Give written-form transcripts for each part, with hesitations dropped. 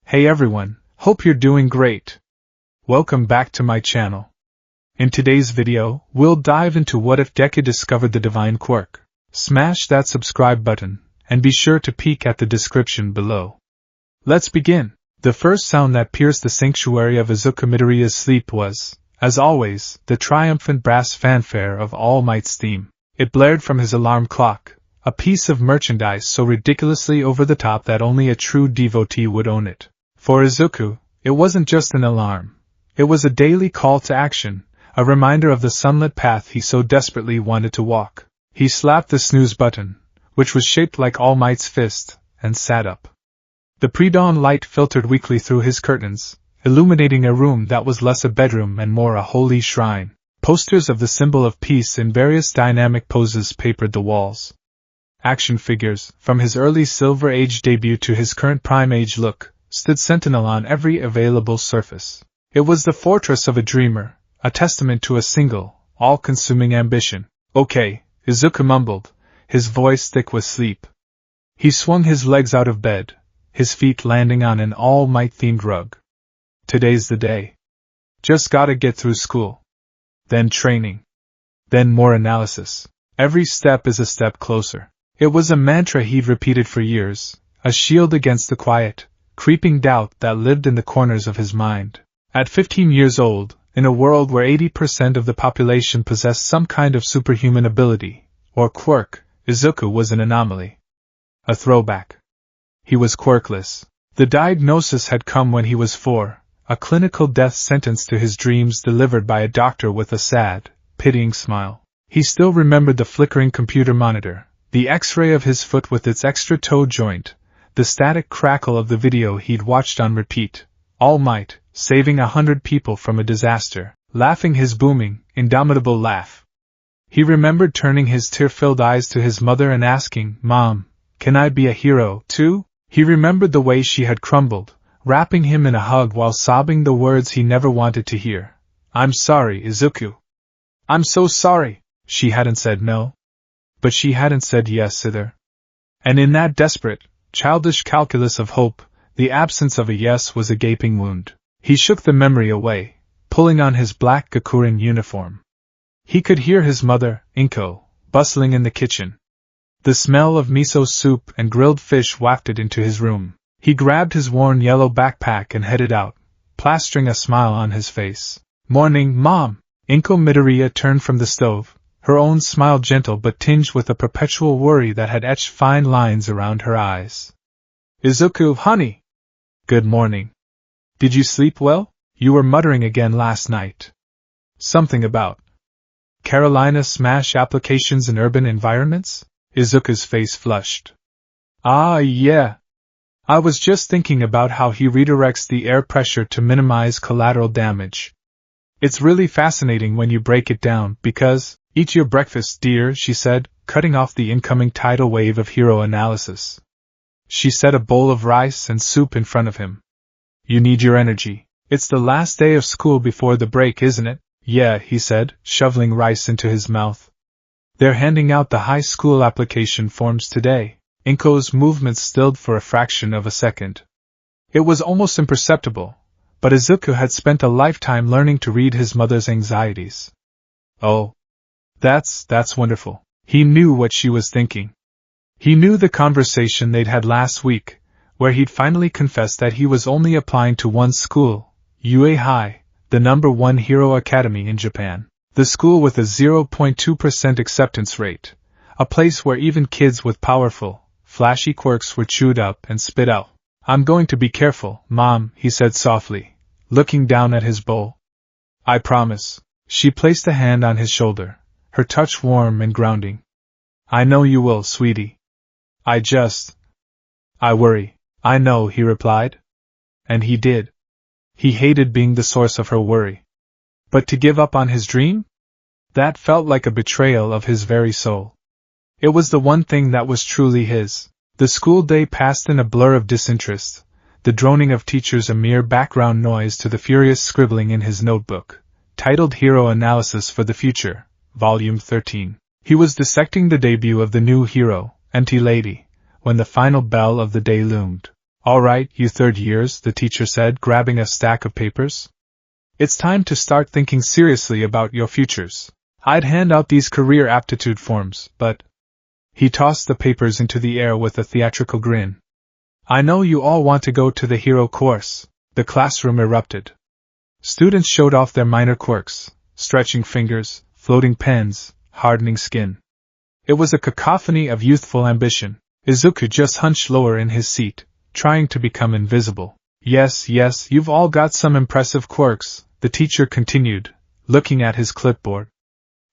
Hey everyone, hope you're doing great. Welcome back to my channel. In today's video, we'll dive into what if Deku discovered the divine Quirk. Smash that subscribe button, and be sure to peek at the description below. Let's begin. The first sound that pierced the sanctuary of Izuku Midoriya's sleep was, as always, the triumphant brass fanfare of All Might's theme. It blared from his alarm clock, a piece of merchandise so ridiculously over the top that only a true devotee would own it. For Izuku, it wasn't just an alarm. It was a daily call to action, a reminder of the sunlit path he so desperately wanted to walk. He slapped the snooze button, which was shaped like All Might's fist, and sat up. The pre-dawn light filtered weakly through his curtains, illuminating a room that was less a bedroom and more a holy shrine. Posters of the symbol of peace in various dynamic poses papered the walls. Action figures, from his early Silver Age debut to his current Prime Age look, stood sentinel on every available surface. It was the fortress of a dreamer, a testament to a single, all-consuming ambition. Okay, Izuku mumbled, his voice thick with sleep. He swung his legs out of bed, his feet landing on an All Might-themed rug. Today's the day. Just gotta get through school. Then training. Then more analysis. Every step is a step closer. It was a mantra he'd repeated for years, a shield against the quiet, creeping doubt that lived in the corners of his mind. At 15 years old, in a world where 80% of the population possessed some kind of superhuman ability, or quirk, Izuku was an anomaly. A throwback. He was quirkless. The diagnosis had come when he was 4, a clinical death sentence to his dreams delivered by a doctor with a sad, pitying smile. He still remembered the flickering computer monitor, the X-ray of his foot with its extra toe joint, the static crackle of the video he'd watched on repeat. All Might, saving 100 people from a disaster, laughing his booming, indomitable laugh. He remembered turning his tear-filled eyes to his mother and asking, "Mom, can I be a hero, too?" He remembered the way she had crumbled, wrapping him in a hug while sobbing the words he never wanted to hear. "I'm sorry, Izuku. I'm so sorry." She hadn't said no. But she hadn't said yes either. And in that desperate, childish calculus of hope, the absence of a yes was a gaping wound. He shook the memory away, pulling on his black Gakurin uniform. He could hear his mother, Inko, bustling in the kitchen. The smell of miso soup and grilled fish wafted into his room. He grabbed his worn yellow backpack and headed out, plastering a smile on his face. "Morning, Mom!" Inko Midoriya turned from the stove, her own smile gentle but tinged with a perpetual worry that had etched fine lines around her eyes. "Izuku, honey! Good morning. Did you sleep well? You were muttering again last night. Something about Carolina Smash applications in urban environments?" Izuku's face flushed. "Ah, yeah. I was just thinking about how he redirects the air pressure to minimize collateral damage. It's really fascinating when you break it down, because, eat your breakfast, dear," she said, cutting off the incoming tidal wave of hero analysis. She set a bowl of rice and soup in front of him. "You need your energy. It's the last day of school before the break, isn't it?" "Yeah," he said, shoveling rice into his mouth. "They're handing out the high school application forms today." Inko's movements stilled for a fraction of a second. It was almost imperceptible, but Izuku had spent a lifetime learning to read his mother's anxieties. "Oh. That's wonderful." He knew what she was thinking. He knew the conversation they'd had last week, where he'd finally confessed that he was only applying to one school, UA High, the #1 hero academy in Japan. The school with a 0.2% acceptance rate, a place where even kids with powerful, flashy quirks were chewed up and spit out. "I'm going to be careful, Mom," he said softly, looking down at his bowl. "I promise." She placed a hand on his shoulder, her touch warm and grounding. "I know you will, sweetie. I worry." "I know," he replied. And he did. He hated being the source of her worry. But to give up on his dream? That felt like a betrayal of his very soul. It was the one thing that was truly his. The school day passed in a blur of disinterest, the droning of teachers a mere background noise to the furious scribbling in his notebook, titled Hero Analysis for the Future, Volume 13. He was dissecting the debut of the new hero, Empty Lady, when the final bell of the day loomed. All right, you third years, the teacher said, grabbing a stack of papers. It's time to start thinking seriously about your futures. I'd hand out these career aptitude forms, but... He tossed the papers into the air with a theatrical grin. I know you all want to go to the hero course. The classroom erupted. Students showed off their minor quirks, stretching fingers, floating pens, hardening skin. It was a cacophony of youthful ambition. Izuku just hunched lower in his seat, trying to become invisible. Yes, you've all got some impressive quirks, the teacher continued, looking at his clipboard.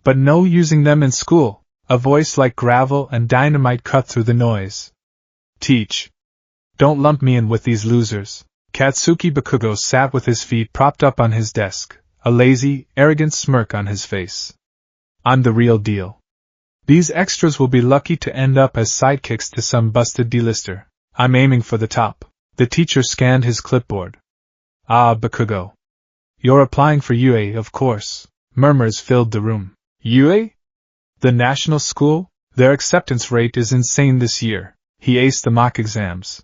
But no using them in school. A voice like gravel and dynamite cut through the noise. Teach. Don't lump me in with these losers. Katsuki Bakugo sat with his feet propped up on his desk, a lazy, arrogant smirk on his face. I'm the real deal. These extras will be lucky to end up as sidekicks to some busted D-lister. I'm aiming for the top. The teacher scanned his clipboard. Ah, Bakugo. You're applying for UA, of course. Murmurs filled the room. UA? The national school? Their acceptance rate is insane this year. He aced the mock exams.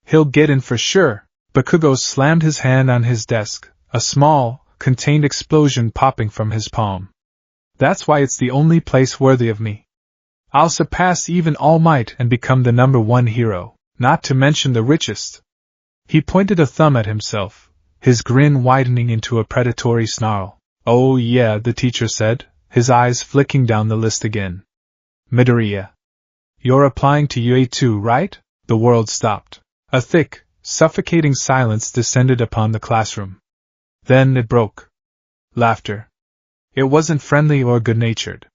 He'll get in for sure. Bakugo slammed his hand on his desk, a small, contained explosion popping from his palm. That's why it's the only place worthy of me. I'll surpass even All Might and become the #1 hero, not to mention the richest. He pointed a thumb at himself, his grin widening into a predatory snarl. Oh yeah, the teacher said, his eyes flicking down the list again. Midoriya. You're applying to UA too, right? The world stopped. A thick, suffocating silence descended upon the classroom. Then it broke. Laughter. It wasn't friendly or good-natured.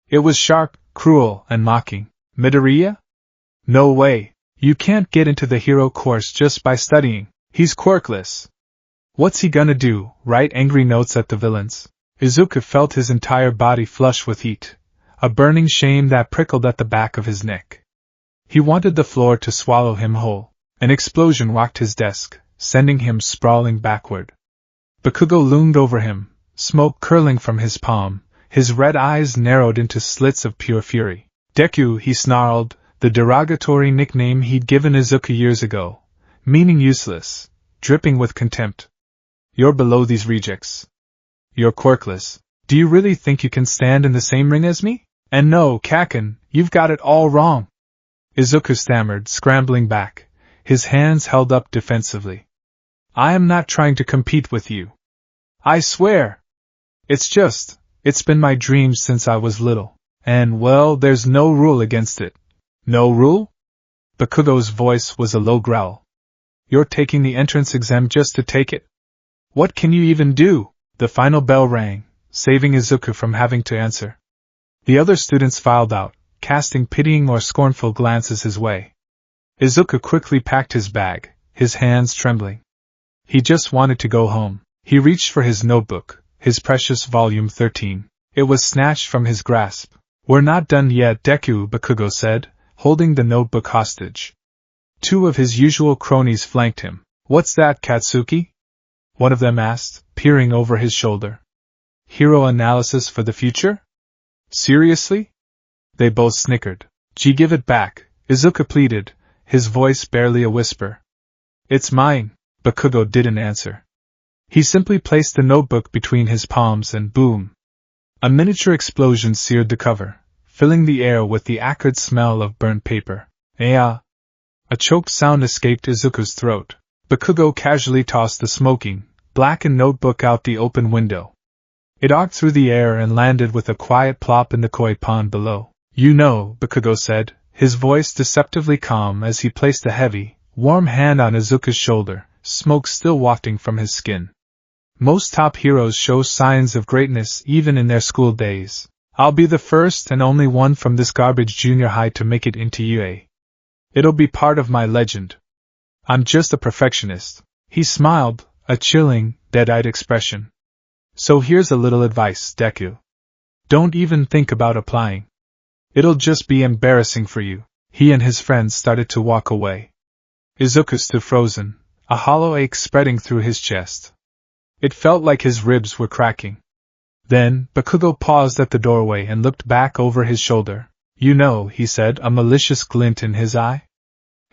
It was sharp, cruel, and mocking. Midoriya? No way. You can't get into the hero course just by studying. He's quirkless. What's he gonna do, write angry notes at the villains? Izuku felt his entire body flush with heat, a burning shame that prickled at the back of his neck. He wanted the floor to swallow him whole. An explosion rocked his desk, sending him sprawling backward. Bakugo loomed over him, smoke curling from his palm, his red eyes narrowed into slits of pure fury. Deku, he snarled, the derogatory nickname he'd given Izuku years ago, meaning useless, dripping with contempt. You're below these rejects. You're quirkless. Do you really think you can stand in the same ring as me? And no, Kaken, you've got it all wrong. Izuku stammered, scrambling back, his hands held up defensively. I am not trying to compete with you. I swear. It's been my dream since I was little. And, well, there's no rule against it. No rule? Bakugo's voice was a low growl. You're taking the entrance exam just to take it? What can you even do? The final bell rang, saving Izuku from having to answer. The other students filed out, casting pitying or scornful glances his way. Izuku quickly packed his bag, his hands trembling. He just wanted to go home. He reached for his notebook, his precious volume 13. It was snatched from his grasp. We're not done yet, Deku, Bakugo said, holding the notebook hostage. Two of his usual cronies flanked him. What's that, Katsuki? One of them asked, peering over his shoulder. Hero analysis for the future? Seriously? They both snickered. Gee, give it back, Izuku pleaded, his voice barely a whisper. It's mine. Bakugo didn't answer. He simply placed the notebook between his palms and boom. A miniature explosion seared the cover, filling the air with the acrid smell of burnt paper. A choked sound escaped Izuku's throat. Bakugo casually tossed the smoking, blackened notebook out the open window. It arced through the air and landed with a quiet plop in the koi pond below. You know, Bakugo said, his voice deceptively calm as he placed a heavy, warm hand on Izuku's shoulder, smoke still wafting from his skin. Most top heroes show signs of greatness even in their school days. I'll be the first and only one from this garbage junior high to make it into UA. It'll be part of my legend. I'm just a perfectionist. He smiled, a chilling, dead-eyed expression. So here's a little advice, Deku. Don't even think about applying. It'll just be embarrassing for you. He and his friends started to walk away. Izuku stood frozen, a hollow ache spreading through his chest. It felt like his ribs were cracking. Then, Bakugo paused at the doorway and looked back over his shoulder. You know, he said, a malicious glint in his eye.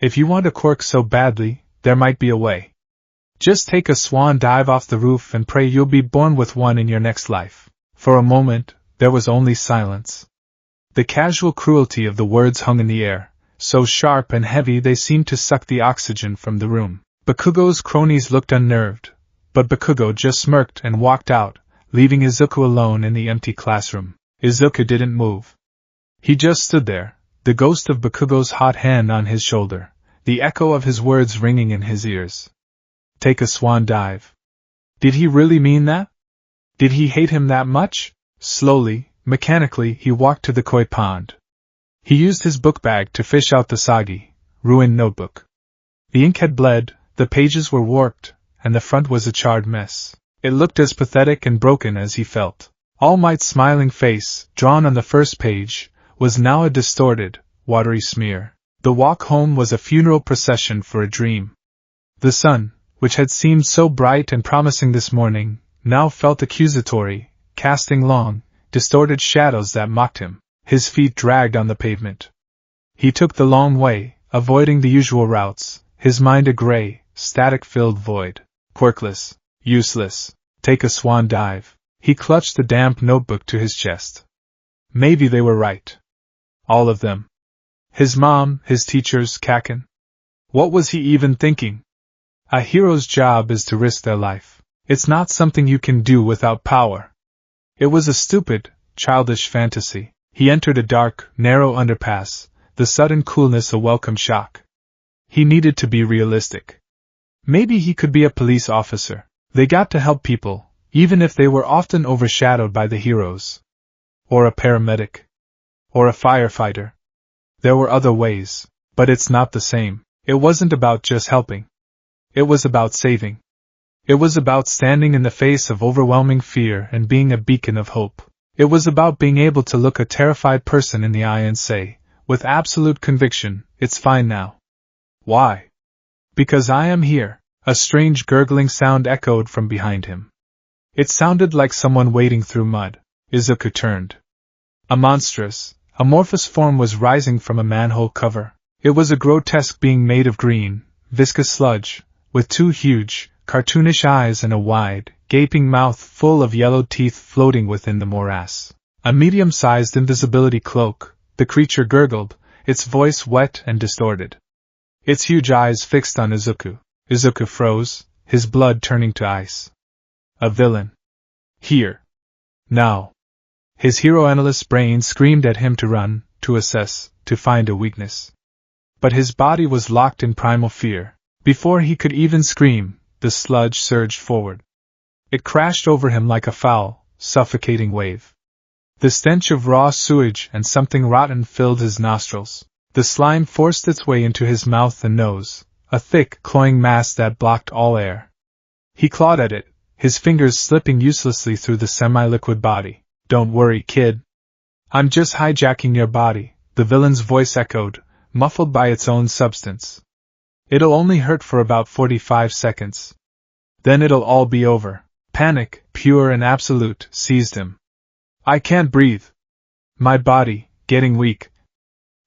If you want a quirk so badly, there might be a way. Just take a swan dive off the roof and pray you'll be born with one in your next life. For a moment, there was only silence. The casual cruelty of the words hung in the air, so sharp and heavy they seemed to suck the oxygen from the room. Bakugo's cronies looked unnerved, but Bakugo just smirked and walked out, leaving Izuku alone in the empty classroom. Izuku didn't move. He just stood there, the ghost of Bakugo's hot hand on his shoulder, the echo of his words ringing in his ears. Take a swan dive. Did he really mean that? Did he hate him that much? Slowly, mechanically, he walked to the koi pond. He used his book bag to fish out the soggy, ruined notebook. The ink had bled, the pages were warped, and the front was a charred mess. It looked as pathetic and broken as he felt. All Might's smiling face, drawn on the first page, was now a distorted, watery smear. The walk home was a funeral procession for a dream. The sun, which had seemed so bright and promising this morning, now felt accusatory, casting long, distorted shadows that mocked him. His feet dragged on the pavement. He took the long way, avoiding the usual routes, his mind a gray, static-filled void. Quirkless, useless, take a swan dive. He clutched the damp notebook to his chest. Maybe they were right. All of them. His mom, his teachers, Kaken. What was he even thinking? A hero's job is to risk their life. It's not something you can do without power. It was a stupid, childish fantasy. He entered a dark, narrow underpass, the sudden coolness a welcome shock. He needed to be realistic. Maybe he could be a police officer. They got to help people, even if they were often overshadowed by the heroes. Or a paramedic. Or a firefighter. There were other ways, but it's not the same. It wasn't about just helping. It was about saving. It was about standing in the face of overwhelming fear and being a beacon of hope. It was about being able to look a terrified person in the eye and say, with absolute conviction, it's fine now. Why? Because I am here. A strange gurgling sound echoed from behind him. It sounded like someone wading through mud. Izuku turned. A monstrous, amorphous form was rising from a manhole cover. It was a grotesque being made of green, viscous sludge, with two huge, cartoonish eyes and a wide, gaping mouth full of yellow teeth floating within the morass. A medium-sized invisibility cloak, the creature gurgled, its voice wet and distorted. Its huge eyes fixed on Izuku. Izuku froze, his blood turning to ice. A villain. Here. Now. His hero-analyst's brain screamed at him to run, to assess, to find a weakness. But his body was locked in primal fear. Before he could even scream, the sludge surged forward. It crashed over him like a foul, suffocating wave. The stench of raw sewage and something rotten filled his nostrils. The slime forced its way into his mouth and nose, a thick, cloying mass that blocked all air. He clawed at it, his fingers slipping uselessly through the semi-liquid body. Don't worry, kid. I'm just hijacking your body, the villain's voice echoed, muffled by its own substance. It'll only hurt for about 45 seconds. Then it'll all be over. Panic, pure and absolute, seized him. I can't breathe. My body, getting weak.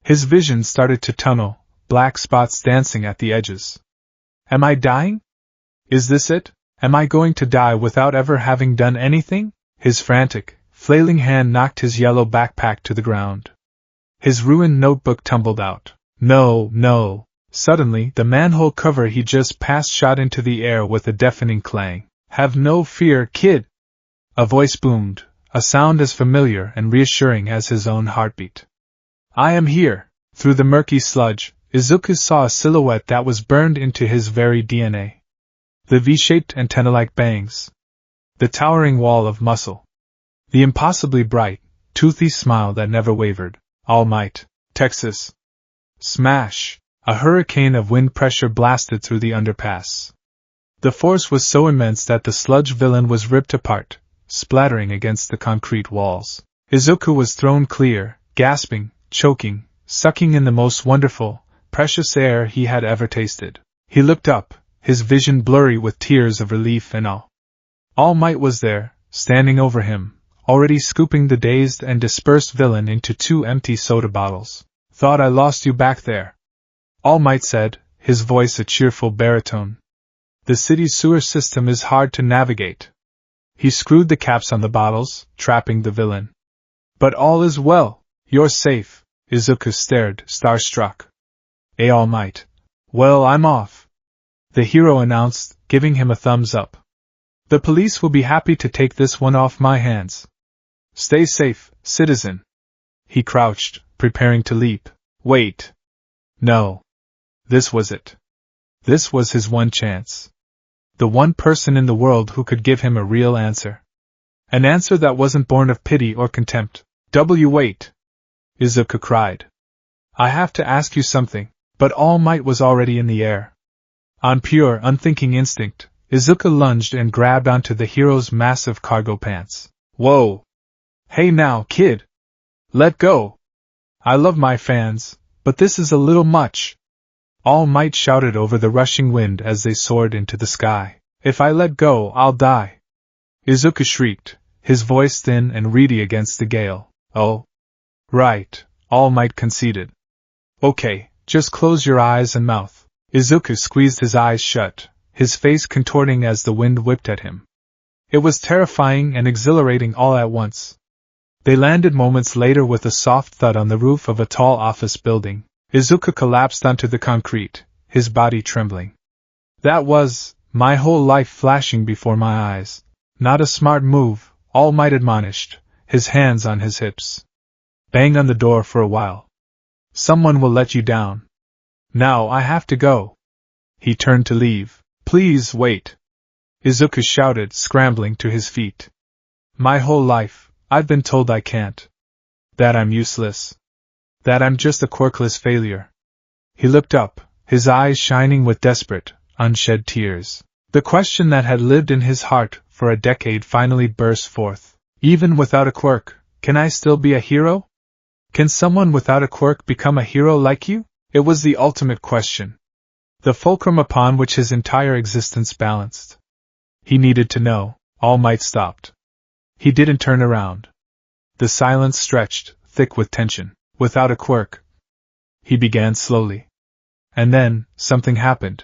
His vision started to tunnel, black spots dancing at the edges. Am I dying? Is this it? Am I going to die without ever having done anything? His frantic, flailing hand knocked his yellow backpack to the ground. His ruined notebook tumbled out. No, no. Suddenly, the manhole cover he just passed shot into the air with a deafening clang. Have no fear, kid! A voice boomed, a sound as familiar and reassuring as his own heartbeat. I am here. Through the murky sludge, Izuku saw a silhouette that was burned into his very DNA. The V-shaped antenna-like bangs. The towering wall of muscle. The impossibly bright, toothy smile that never wavered. All Might. Texas. Smash! A hurricane of wind pressure blasted through the underpass. The force was so immense that the sludge villain was ripped apart, splattering against the concrete walls. Izuku was thrown clear, gasping, choking, sucking in the most wonderful, precious air he had ever tasted. He looked up, his vision blurry with tears of relief and awe. All Might was there, standing over him, already scooping the dazed and dispersed villain into 2 empty soda bottles. Thought I lost you back there. All Might said, his voice a cheerful baritone. "The city's sewer system is hard to navigate." He screwed the caps on the bottles, trapping the villain. "But all is well. You're safe." Izuku stared, starstruck. All Might. "Well, I'm off," the hero announced, giving him a thumbs up. "The police will be happy to take this one off my hands." "Stay safe, citizen." He crouched, preparing to leap. Wait. No. This was it. This was his one chance. The one person in the world who could give him a real answer. An answer that wasn't born of pity or contempt. Wait! Izuku cried. "I have to ask you something," but All Might was already in the air. On pure, unthinking instinct, Izuku lunged and grabbed onto the hero's massive cargo pants. "Whoa! Hey now, kid! Let go! I love my fans, but this is a little much." All Might shouted over the rushing wind as they soared into the sky. "If I let go, I'll die!" Izuku shrieked, his voice thin and reedy against the gale. "Oh. Right," All Might conceded. "Okay, just close your eyes and mouth." Izuku squeezed his eyes shut, his face contorting as the wind whipped at him. It was terrifying and exhilarating all at once. They landed moments later with a soft thud on the roof of a tall office building. Izuku collapsed onto the concrete, his body trembling. "That was my whole life flashing before my eyes." "Not a smart move," All Might admonished, his hands on his hips. "Bang on the door for a while. Someone will let you down. Now I have to go." He turned to leave. "Please wait," Izuku shouted, scrambling to his feet. "My whole life, I've been told I can't. That I'm useless. That I'm just a quirkless failure." He looked up, his eyes shining with desperate, unshed tears. The question that had lived in his heart for a decade finally burst forth. Even without a quirk, can I still be a hero? Can someone without a quirk become a hero like you? It was the ultimate question. The fulcrum upon which his entire existence balanced. He needed to know. All Might stopped. He didn't turn around. The silence stretched, thick with tension. "Without a quirk," he began slowly. And then, something happened.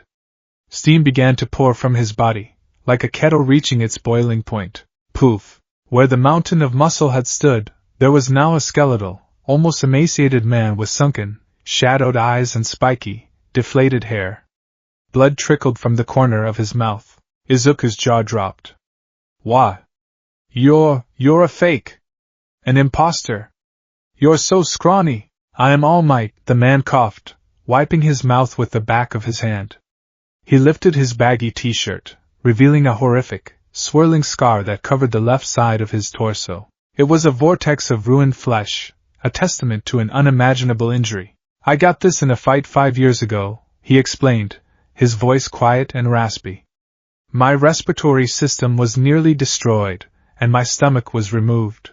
Steam began to pour from his body, like a kettle reaching its boiling point. Poof! Where the mountain of muscle had stood, there was now a skeletal, almost emaciated man with sunken, shadowed eyes and spiky, deflated hair. Blood trickled from the corner of his mouth. Izuku's jaw dropped. "What? You're a fake! An imposter! You're so scrawny!" "I am All Might," the man coughed, wiping his mouth with the back of his hand. He lifted his baggy t-shirt, revealing a horrific, swirling scar that covered the left side of his torso. It was a vortex of ruined flesh, a testament to an unimaginable injury. "I got this in a fight 5 years ago," he explained, his voice quiet and raspy. "My respiratory system was nearly destroyed, and my stomach was removed.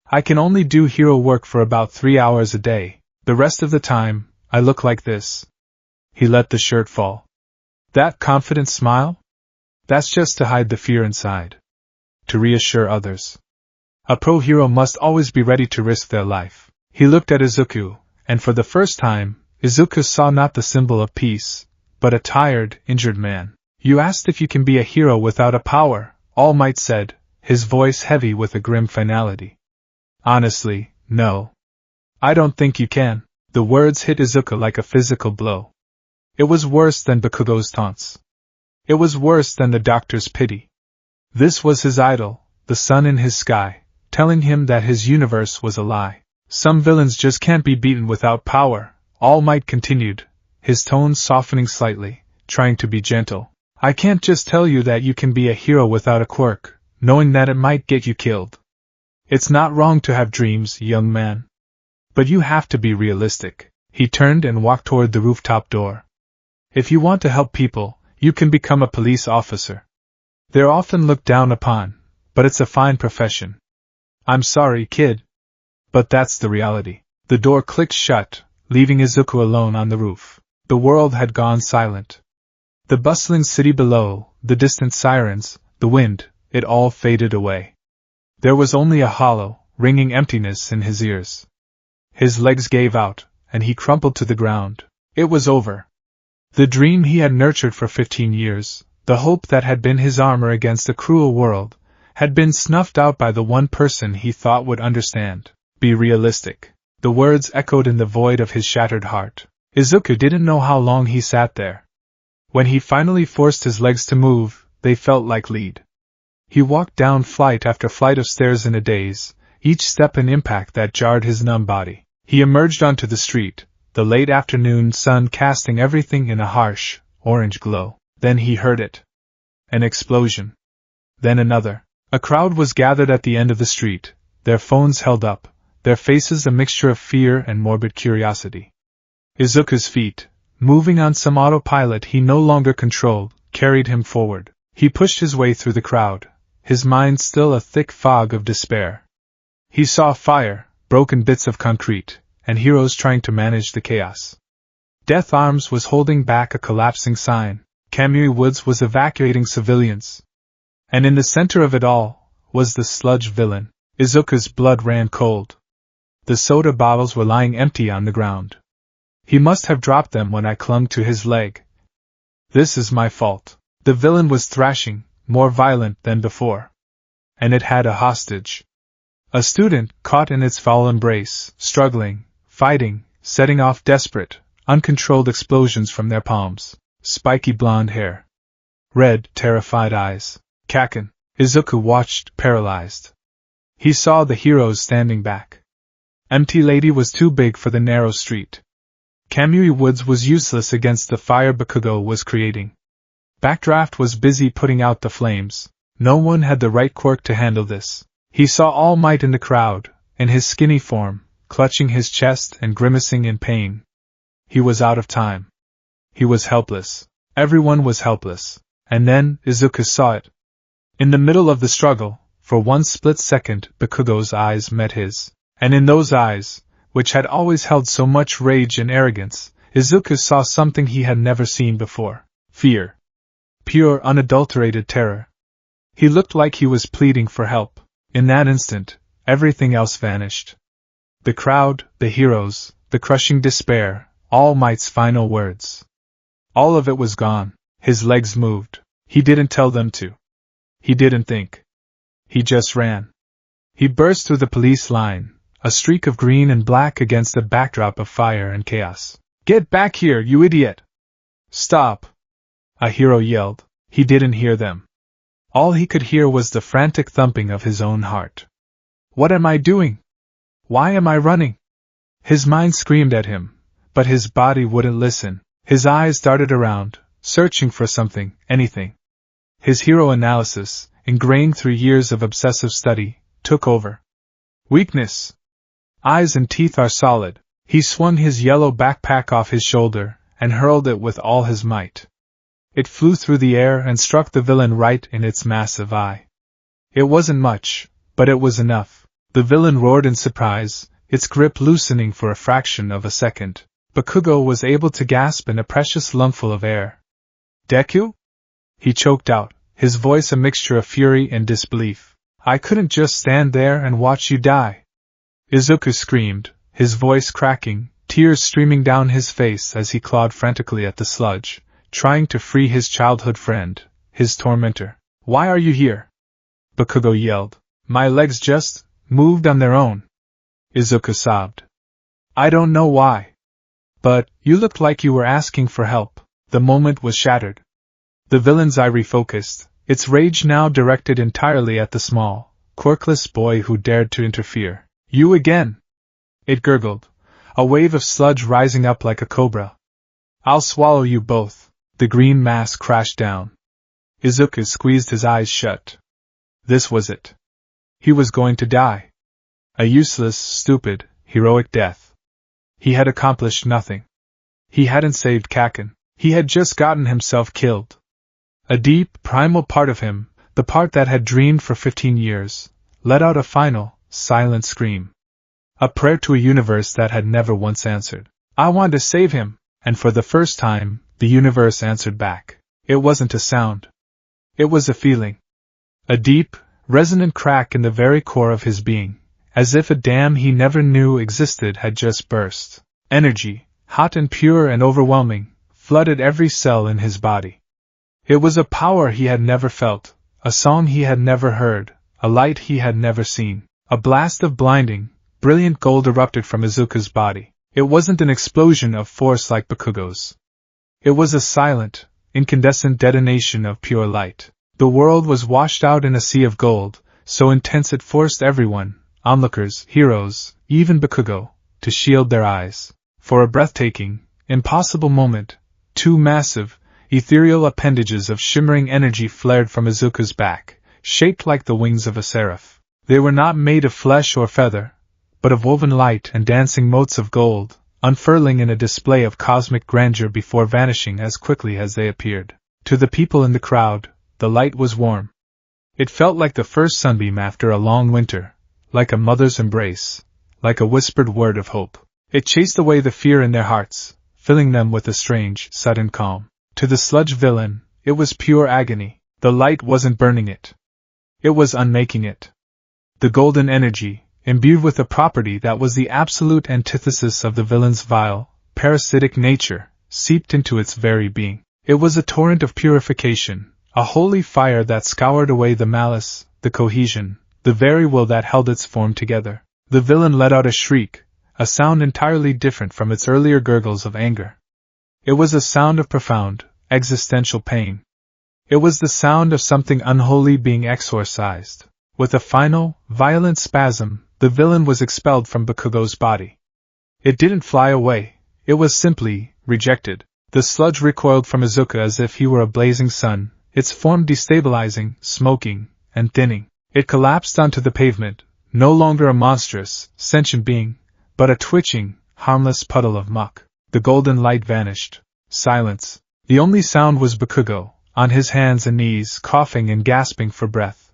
I can only do hero work for about 3 hours a day. The rest of the time, I look like this." He let the shirt fall. That confident smile? That's just to hide the fear inside. To reassure others. A pro hero must always be ready to risk their life. He looked at Izuku, and for the first time, Izuku saw not the symbol of peace, but a tired, injured man. "You asked if you can be a hero without a power," All Might said, his voice heavy with a grim finality. "Honestly, no. I don't think you can." The words hit Izuku like a physical blow. It was worse than Bakugo's taunts. It was worse than the doctor's pity. This was his idol, the sun in his sky, telling him that his universe was a lie. "Some villains just can't be beaten without power," All Might continued, his tone softening slightly, trying to be gentle. "I can't just tell you that you can be a hero without a quirk, knowing that it might get you killed. It's not wrong to have dreams, young man. But you have to be realistic." He turned and walked toward the rooftop door. "If you want to help people, you can become a police officer. They're often looked down upon, but it's a fine profession. I'm sorry, kid. But that's the reality." The door clicked shut, leaving Izuku alone on the roof. The world had gone silent. The bustling city below, the distant sirens, the wind, it all faded away. There was only a hollow, ringing emptiness in his ears. His legs gave out, and he crumpled to the ground. It was over. The dream he had nurtured for 15 years, the hope that had been his armor against a cruel world, had been snuffed out by the one person he thought would understand. Be realistic. The words echoed in the void of his shattered heart. Izuku didn't know how long he sat there. When he finally forced his legs to move, they felt like lead. He walked down flight after flight of stairs in a daze, each step an impact that jarred his numb body. He emerged onto the street, the late afternoon sun casting everything in a harsh, orange glow. Then he heard it. An explosion. Then another. A crowd was gathered at the end of the street, their phones held up, their faces a mixture of fear and morbid curiosity. Izuku's feet, moving on some autopilot he no longer controlled, carried him forward. He pushed his way through the crowd, his mind still a thick fog of despair. He saw fire, broken bits of concrete, and heroes trying to manage the chaos. Death Arms was holding back a collapsing sign, Kamui Woods was evacuating civilians. And in the center of it all, was the sludge villain. Izuku's blood ran cold. The soda bottles were lying empty on the ground. He must have dropped them when I clung to his leg. This is my fault. The villain was thrashing, more violent than before. And it had a hostage. A student caught in its foul embrace, struggling, fighting, setting off desperate, uncontrolled explosions from their palms. Spiky blonde hair. Red, terrified eyes. Kaken. Izuku watched, paralyzed. He saw the heroes standing back. Empty Lady was too big for the narrow street. Kamui Woods was useless against the fire Bakugo was creating. Backdraft was busy putting out the flames. No one had the right quirk to handle this. He saw All Might in the crowd, in his skinny form, clutching his chest and grimacing in pain. He was out of time. He was helpless. Everyone was helpless. And then, Izuku saw it. In the middle of the struggle, for one split second, Bakugo's eyes met his. And in those eyes, which had always held so much rage and arrogance, Izuku saw something he had never seen before. Fear. Pure, unadulterated terror. He looked like he was pleading for help. In that instant, everything else vanished. The crowd, the heroes, the crushing despair, All Might's final words. All of it was gone. His legs moved. He didn't tell them to. He didn't think. He just ran. He burst through the police line, a streak of green and black against a backdrop of fire and chaos. Get back here, you idiot! Stop! A hero yelled. He didn't hear them. All he could hear was the frantic thumping of his own heart. What am I doing? Why am I running? His mind screamed at him, but his body wouldn't listen. His eyes darted around, searching for something, anything. His hero analysis, ingrained through years of obsessive study, took over. Weakness. Eyes and teeth are solid. He swung his yellow backpack off his shoulder, and hurled it with all his might. It flew through the air and struck the villain right in its massive eye. It wasn't much, but it was enough. The villain roared in surprise, its grip loosening for a fraction of a second. Bakugo was able to gasp in a precious lungful of air. Deku? He choked out, his voice a mixture of fury and disbelief. I couldn't just stand there and watch you die. Izuku screamed, his voice cracking, tears streaming down his face as he clawed frantically at the sludge, trying to free his childhood friend, his tormentor. Why are you here? Bakugo yelled. My legs just moved on their own. Izuku sobbed. I don't know why. But, you looked like you were asking for help. The moment was shattered. The villain's eye refocused, its rage now directed entirely at the small, quirkless boy who dared to interfere. You again! It gurgled, a wave of sludge rising up like a cobra. I'll swallow you both. The green mass crashed down. Izuku squeezed his eyes shut. This was it. He was going to die. A useless, stupid, heroic death. He had accomplished nothing. He hadn't saved Kaken. He had just gotten himself killed. A deep, primal part of him, the part that had dreamed for 15 years, let out a final, silent scream. A prayer to a universe that had never once answered. I want to save him, and for the first time, the universe answered back. It wasn't a sound. It was a feeling. A deep, resonant crack in the very core of his being, as if a dam he never knew existed had just burst. Energy, hot and pure and overwhelming, flooded every cell in his body. It was a power he had never felt, a song he had never heard, a light he had never seen. A blast of blinding, brilliant gold erupted from Izuku's body. It wasn't an explosion of force like Bakugo's. It was a silent, incandescent detonation of pure light. The world was washed out in a sea of gold, so intense it forced everyone, onlookers, heroes, even Bakugo, to shield their eyes. For a breathtaking, impossible moment, two massive, ethereal appendages of shimmering energy flared from Izuku's back, shaped like the wings of a seraph. They were not made of flesh or feather, but of woven light and dancing motes of gold, unfurling in a display of cosmic grandeur before vanishing as quickly as they appeared. To the people in the crowd, the light was warm. It felt like the first sunbeam after a long winter, like a mother's embrace, like a whispered word of hope. It chased away the fear in their hearts, filling them with a strange, sudden calm. To the sludge villain, it was pure agony. The light wasn't burning it. It was unmaking it. The golden energy, imbued with a property that was the absolute antithesis of the villain's vile, parasitic nature, seeped into its very being. It was a torrent of purification, a holy fire that scoured away the malice, the cohesion, the very will that held its form together. The villain let out a shriek, a sound entirely different from its earlier gurgles of anger. It was a sound of profound, existential pain. It was the sound of something unholy being exorcised. With a final, violent spasm, the villain was expelled from Bakugo's body. It didn't fly away, it was simply rejected. The sludge recoiled from Izuku as if he were a blazing sun, its form destabilizing, smoking, and thinning. It collapsed onto the pavement, no longer a monstrous, sentient being, but a twitching, harmless puddle of muck. The golden light vanished. Silence. The only sound was Bakugo, on his hands and knees, coughing and gasping for breath.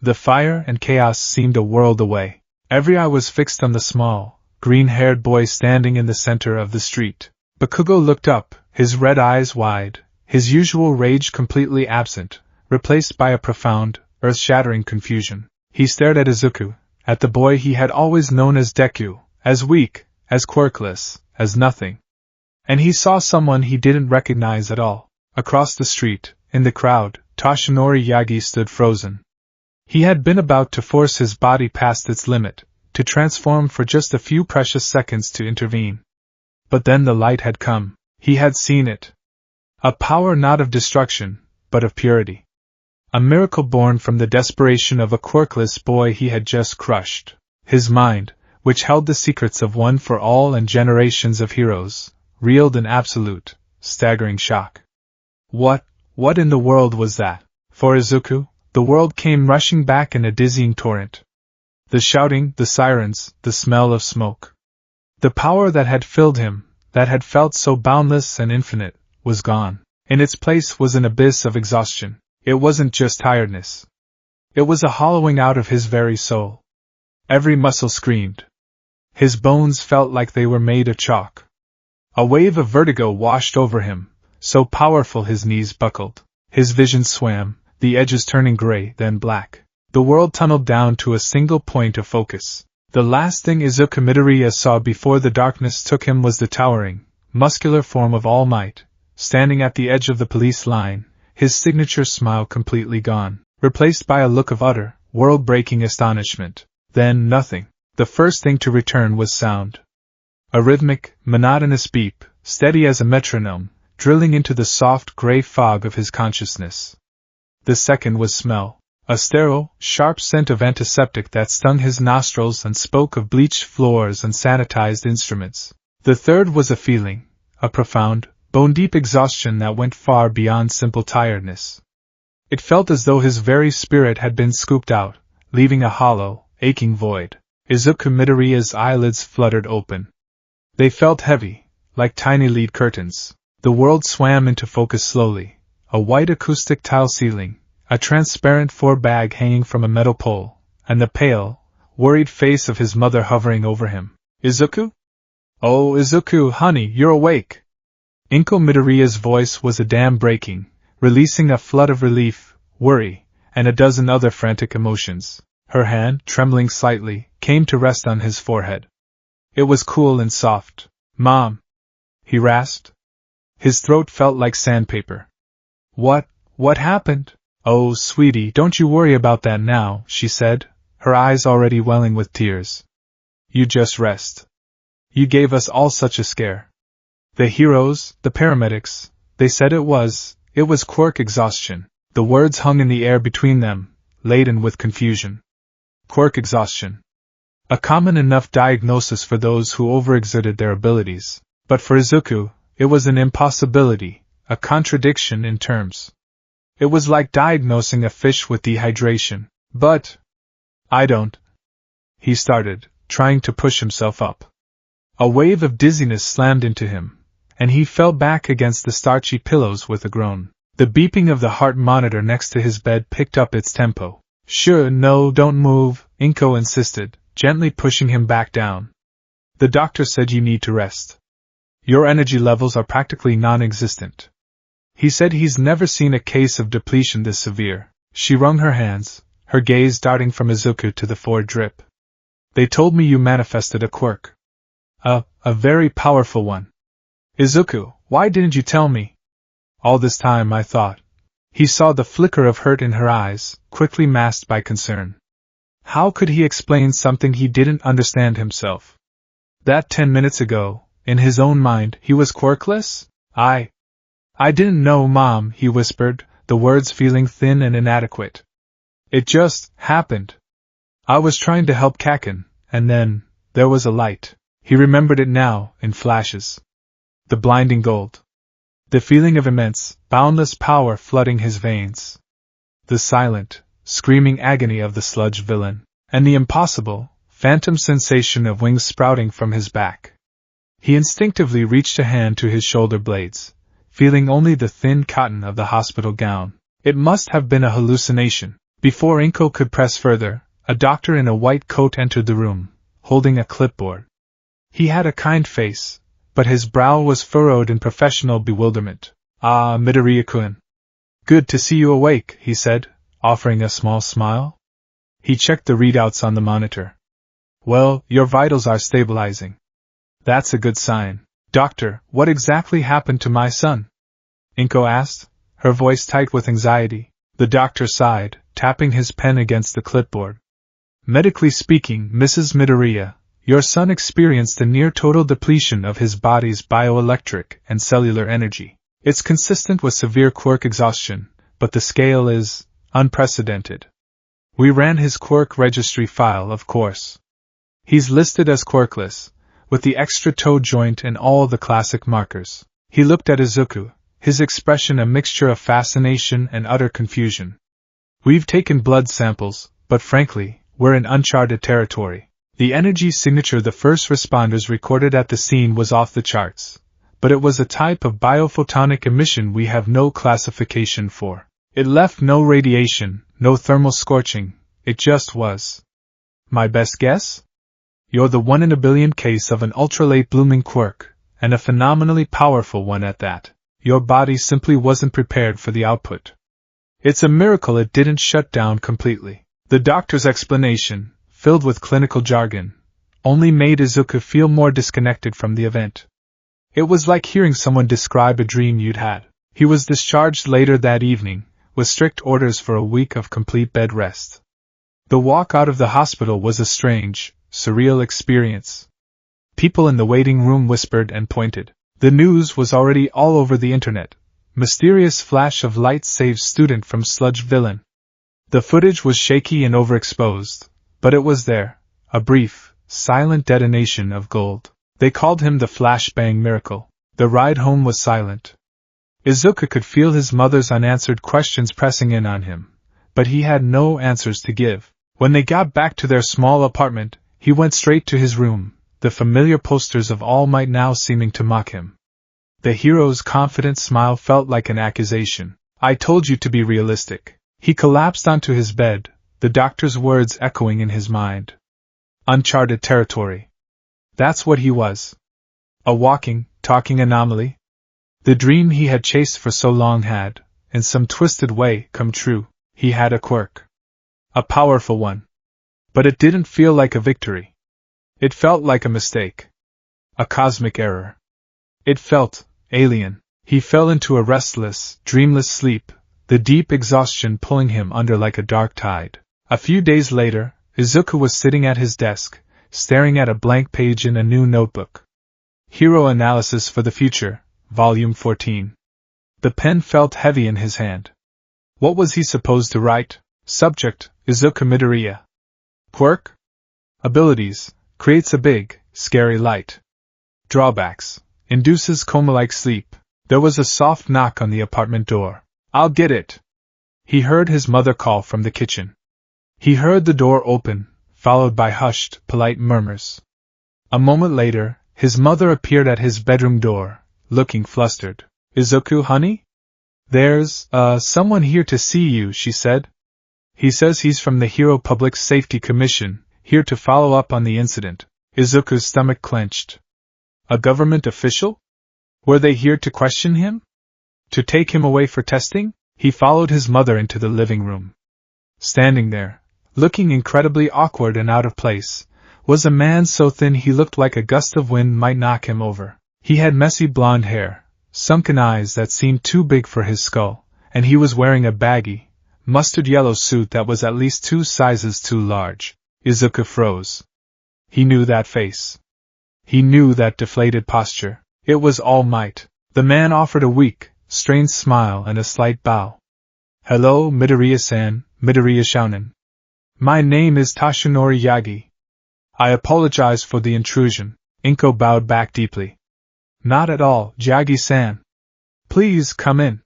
The fire and chaos seemed a world away. Every eye was fixed on the small, green-haired boy standing in the center of the street. Bakugo looked up, his red eyes wide, his usual rage completely absent, replaced by a profound, earth-shattering confusion. He stared at Izuku, at the boy he had always known as Deku, as weak, as quirkless, as nothing. And he saw someone he didn't recognize at all. Across the street, in the crowd, Toshinori Yagi stood frozen. He had been about to force his body past its limit, to transform for just a few precious seconds to intervene. But then the light had come. He had seen it. A power not of destruction, but of purity. A miracle born from the desperation of a quirkless boy he had just crushed. His mind, which held the secrets of one for all and generations of heroes, reeled in absolute, staggering shock. What in the world was that? For Izuku, the world came rushing back in a dizzying torrent. The shouting, the sirens, the smell of smoke. The power that had filled him, that had felt so boundless and infinite, was gone. In its place was an abyss of exhaustion. It wasn't just tiredness. It was a hollowing out of his very soul. Every muscle screamed. His bones felt like they were made of chalk. A wave of vertigo washed over him, so powerful his knees buckled. His vision swam, the edges turning gray, then black. The world tunneled down to a single point of focus. The last thing Izuku Midoriya saw before the darkness took him was the towering, muscular form of All Might, standing at the edge of the police line, his signature smile completely gone, replaced by a look of utter, world-breaking astonishment. Then nothing. The first thing to return was sound. A rhythmic, monotonous beep, steady as a metronome, drilling into the soft gray fog of his consciousness. The second was smell. A sterile, sharp scent of antiseptic that stung his nostrils and spoke of bleached floors and sanitized instruments. The third was a feeling, a profound, bone-deep exhaustion that went far beyond simple tiredness. It felt as though his very spirit had been scooped out, leaving a hollow, aching void. Izuku Midoriya's eyelids fluttered open. They felt heavy, like tiny lead curtains. The world swam into focus slowly. A white acoustic tile ceiling, a transparent bag hanging from a metal pole, and the pale, worried face of his mother hovering over him. Izuku? Oh, Izuku, honey, you're awake! Inko Midoriya's voice was a dam breaking, releasing a flood of relief, worry, and a dozen other frantic emotions. Her hand, trembling slightly, came to rest on his forehead. It was cool and soft. Mom! He rasped. His throat felt like sandpaper. What happened? Oh, sweetie, don't you worry about that now, she said, her eyes already welling with tears. You just rest. You gave us all such a scare. The heroes, the paramedics, they said it was Quirk exhaustion. The words hung in the air between them, laden with confusion. Quirk exhaustion. A common enough diagnosis for those who overexerted their abilities, but for Izuku, it was an impossibility, a contradiction in terms. It was like diagnosing a fish with dehydration. But I don't. He started, trying to push himself up. A wave of dizziness slammed into him, and he fell back against the starchy pillows with a groan. The beeping of the heart monitor next to his bed picked up its tempo. Sure, no, don't move, Inko insisted, gently pushing him back down. The doctor said you need to rest. Your energy levels are practically non-existent. He said he's never seen a case of depletion this severe. She wrung her hands, her gaze darting from Izuku to the forward drip. They told me you manifested a quirk. A very powerful one. Izuku, why didn't you tell me? All this time I thought. He saw the flicker of hurt in her eyes, quickly masked by concern. How could he explain something he didn't understand himself? That 10 minutes ago, in his own mind, he was quirkless? I didn't know, Mom, he whispered, the words feeling thin and inadequate. It just happened. I was trying to help Kaken, and then, there was a light. He remembered it now, in flashes. The blinding gold. The feeling of immense, boundless power flooding his veins. The silent, screaming agony of the sludge villain, and the impossible, phantom sensation of wings sprouting from his back. He instinctively reached a hand to his shoulder blades, feeling only the thin cotton of the hospital gown. It must have been a hallucination. Before Inko could press further, a doctor in a white coat entered the room, holding a clipboard. He had a kind face, but his brow was furrowed in professional bewilderment. Ah, Midoriya-kun. Good to see you awake, he said, offering a small smile. He checked the readouts on the monitor. Well, your vitals are stabilizing. That's a good sign. Doctor, what exactly happened to my son? Inko asked, her voice tight with anxiety. The doctor sighed, tapping his pen against the clipboard. Medically speaking, Mrs. Midoriya, your son experienced a near-total depletion of his body's bioelectric and cellular energy. It's consistent with severe quirk exhaustion, but the scale is unprecedented. We ran his quirk registry file, of course. He's listed as quirkless, with the extra toe joint and all the classic markers. He looked at Izuku, his expression a mixture of fascination and utter confusion. We've taken blood samples, but frankly, we're in uncharted territory. The energy signature the first responders recorded at the scene was off the charts, but it was a type of biophotonic emission we have no classification for. It left no radiation, no thermal scorching, it just was. My best guess? You're the 1 in a billion case of an ultra-late blooming quirk, and a phenomenally powerful one at that. Your body simply wasn't prepared for the output. It's a miracle it didn't shut down completely. The doctor's explanation, filled with clinical jargon, only made Izuku feel more disconnected from the event. It was like hearing someone describe a dream you'd had. He was discharged later that evening, with strict orders for a week of complete bed rest. The walk out of the hospital was a strange, surreal experience. People in the waiting room whispered and pointed. The news was already all over the internet. Mysterious flash of light saves student from sludge villain. The footage was shaky and overexposed, but it was there, a brief, silent detonation of gold. They called him the flashbang miracle. The ride home was silent. Izuku could feel his mother's unanswered questions pressing in on him, but he had no answers to give. When they got back to their small apartment, he went straight to his room, the familiar posters of All Might now seeming to mock him. The hero's confident smile felt like an accusation. I told you to be realistic. He collapsed onto his bed, the doctor's words echoing in his mind. Uncharted territory. That's what he was. A walking, talking anomaly. The dream he had chased for so long had, in some twisted way, come true. He had a quirk. A powerful one. But it didn't feel like a victory. It felt like a mistake. A cosmic error. It felt alien. He fell into a restless, dreamless sleep, the deep exhaustion pulling him under like a dark tide. A few days later, Izuku was sitting at his desk, staring at a blank page in a new notebook. Hero Analysis for the Future, Volume 14. The pen felt heavy in his hand. What was he supposed to write? Subject, Izuku Midoriya. Quirk? Abilities, creates a big, scary light. Drawbacks, induces coma-like sleep. There was a soft knock on the apartment door. I'll get it. He heard his mother call from the kitchen. He heard the door open, followed by hushed, polite murmurs. A moment later, his mother appeared at his bedroom door, looking flustered. Izuku, honey? There's, someone here to see you, she said. He says he's from the Hero Public Safety Commission, here to follow up on the incident. Izuku's stomach clenched. A government official? Were they here to question him? To take him away for testing? He followed his mother into the living room. Standing there, looking incredibly awkward and out of place, was a man so thin he looked like a gust of wind might knock him over. He had messy blonde hair, sunken eyes that seemed too big for his skull, and he was wearing a baggy, mustard yellow suit that was at least 2 sizes too large. Izuku froze. He knew that face. He knew that deflated posture. It was All Might. The man offered a weak, strained smile and a slight bow. Hello, Midoriya-san, Midoriya Shounen. My name is Toshinori Yagi. I apologize for the intrusion. Inko bowed back deeply. Not at all, Yagi-san. Please come in.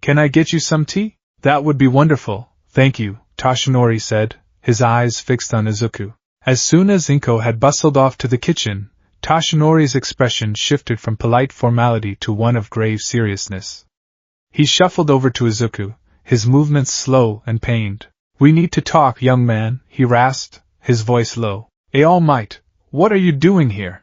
Can I get you some tea? That would be wonderful, thank you, Toshinori said, his eyes fixed on Izuku. As soon as Inko had bustled off to the kitchen, Toshinori's expression shifted from polite formality to one of grave seriousness. He shuffled over to Izuku, his movements slow and pained. We need to talk, young man, he rasped, his voice low. All Might, what are you doing here?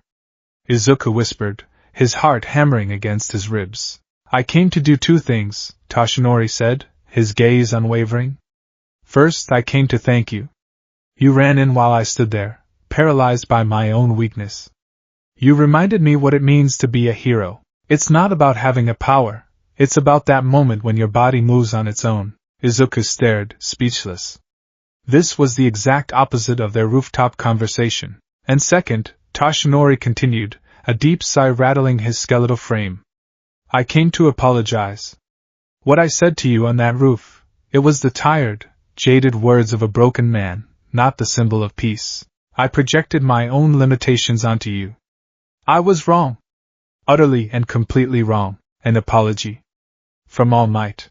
Izuku whispered, his heart hammering against his ribs. I came to do 2 things, Toshinori said, his gaze unwavering. First, I came to thank you. You ran in while I stood there, paralyzed by my own weakness. You reminded me what it means to be a hero. It's not about having a power, it's about that moment when your body moves on its own. Izuku stared, speechless. This was the exact opposite of their rooftop conversation. And second, Toshinori continued, a deep sigh rattling his skeletal frame. I came to apologize. What I said to you on that roof, it was the tired, jaded words of a broken man, not the symbol of peace. I projected my own limitations onto you. I was wrong. Utterly and completely wrong. An apology. From All Might.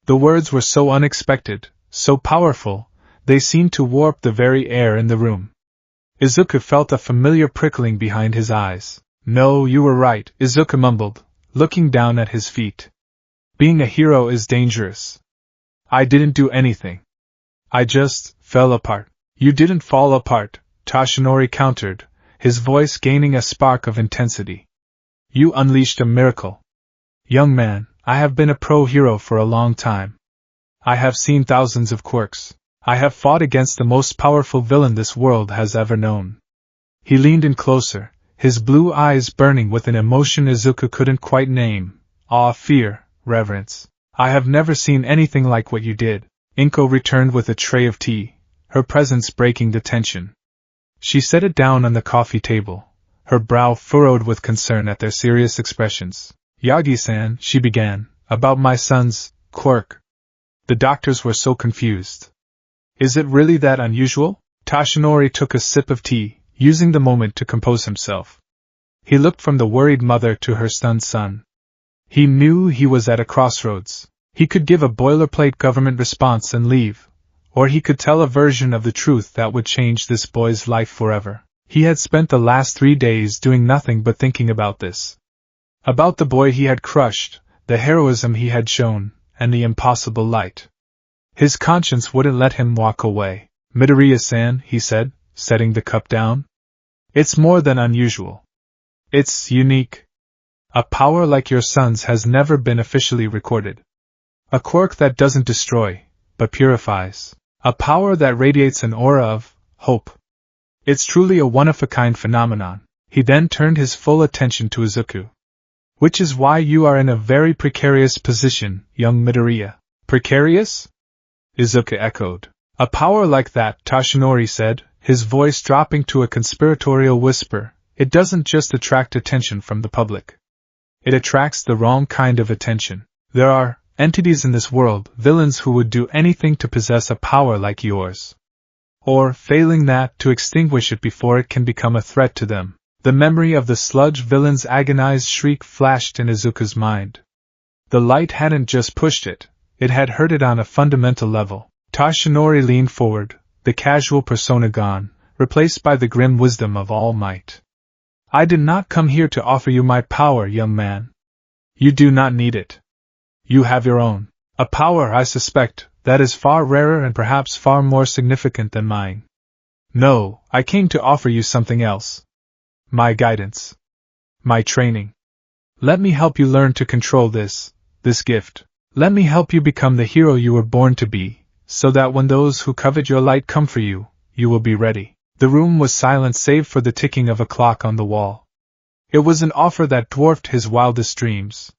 The words were so unexpected, so powerful, they seemed to warp the very air in the room. Izuku felt a familiar prickling behind his eyes. No, you were right, Izuku mumbled, looking down at his feet. Being a hero is dangerous. I didn't do anything. I just fell apart. You didn't fall apart, Toshinori countered, his voice gaining a spark of intensity. You unleashed a miracle. Young man, I have been a pro-hero for a long time. I have seen thousands of quirks. I have fought against the most powerful villain this world has ever known. He leaned in closer, his blue eyes burning with an emotion Izuku couldn't quite name. Awe, fear, reverence. I have never seen anything like what you did. Inko returned with a tray of tea, her presence breaking the tension. She set it down on the coffee table, her brow furrowed with concern at their serious expressions. Yagi-san, she began, about my son's quirk. The doctors were so confused. Is it really that unusual? Toshinori took a sip of tea, using the moment to compose himself. He looked from the worried mother to her stunned son. He knew he was at a crossroads. He could give a boilerplate government response and leave, or he could tell a version of the truth that would change this boy's life forever. He had spent the last 3 days doing nothing but thinking about this. About the boy he had crushed, the heroism he had shown, and the impossible light. His conscience wouldn't let him walk away. Midoriya-san, he said, setting the cup down. It's more than unusual. It's unique. A power like your son's has never been officially recorded. A quirk that doesn't destroy, but purifies. A power that radiates an aura of hope. It's truly a one-of-a-kind phenomenon. He then turned his full attention to Izuku. Which is why you are in a very precarious position, young Midoriya. Precarious? Izuku echoed. A power like that, Toshinori said, his voice dropping to a conspiratorial whisper, it doesn't just attract attention from the public. It attracts the wrong kind of attention. There are entities in this world, villains who would do anything to possess a power like yours. Or, failing that, to extinguish it before it can become a threat to them. The memory of the sludge villain's agonized shriek flashed in Izuku's mind. The light hadn't just pushed it, it had hurt it on a fundamental level. Toshinori leaned forward, the casual persona gone, replaced by the grim wisdom of All Might. I did not come here to offer you my power, young man. You do not need it. You have your own. A power, I suspect, that is far rarer and perhaps far more significant than mine. No, I came to offer you something else. My guidance. My training. Let me help you learn to control this gift. Let me help you become the hero you were born to be, so that when those who covet your light come for you, you will be ready. The room was silent save for the ticking of a clock on the wall. It was an offer that dwarfed his wildest dreams.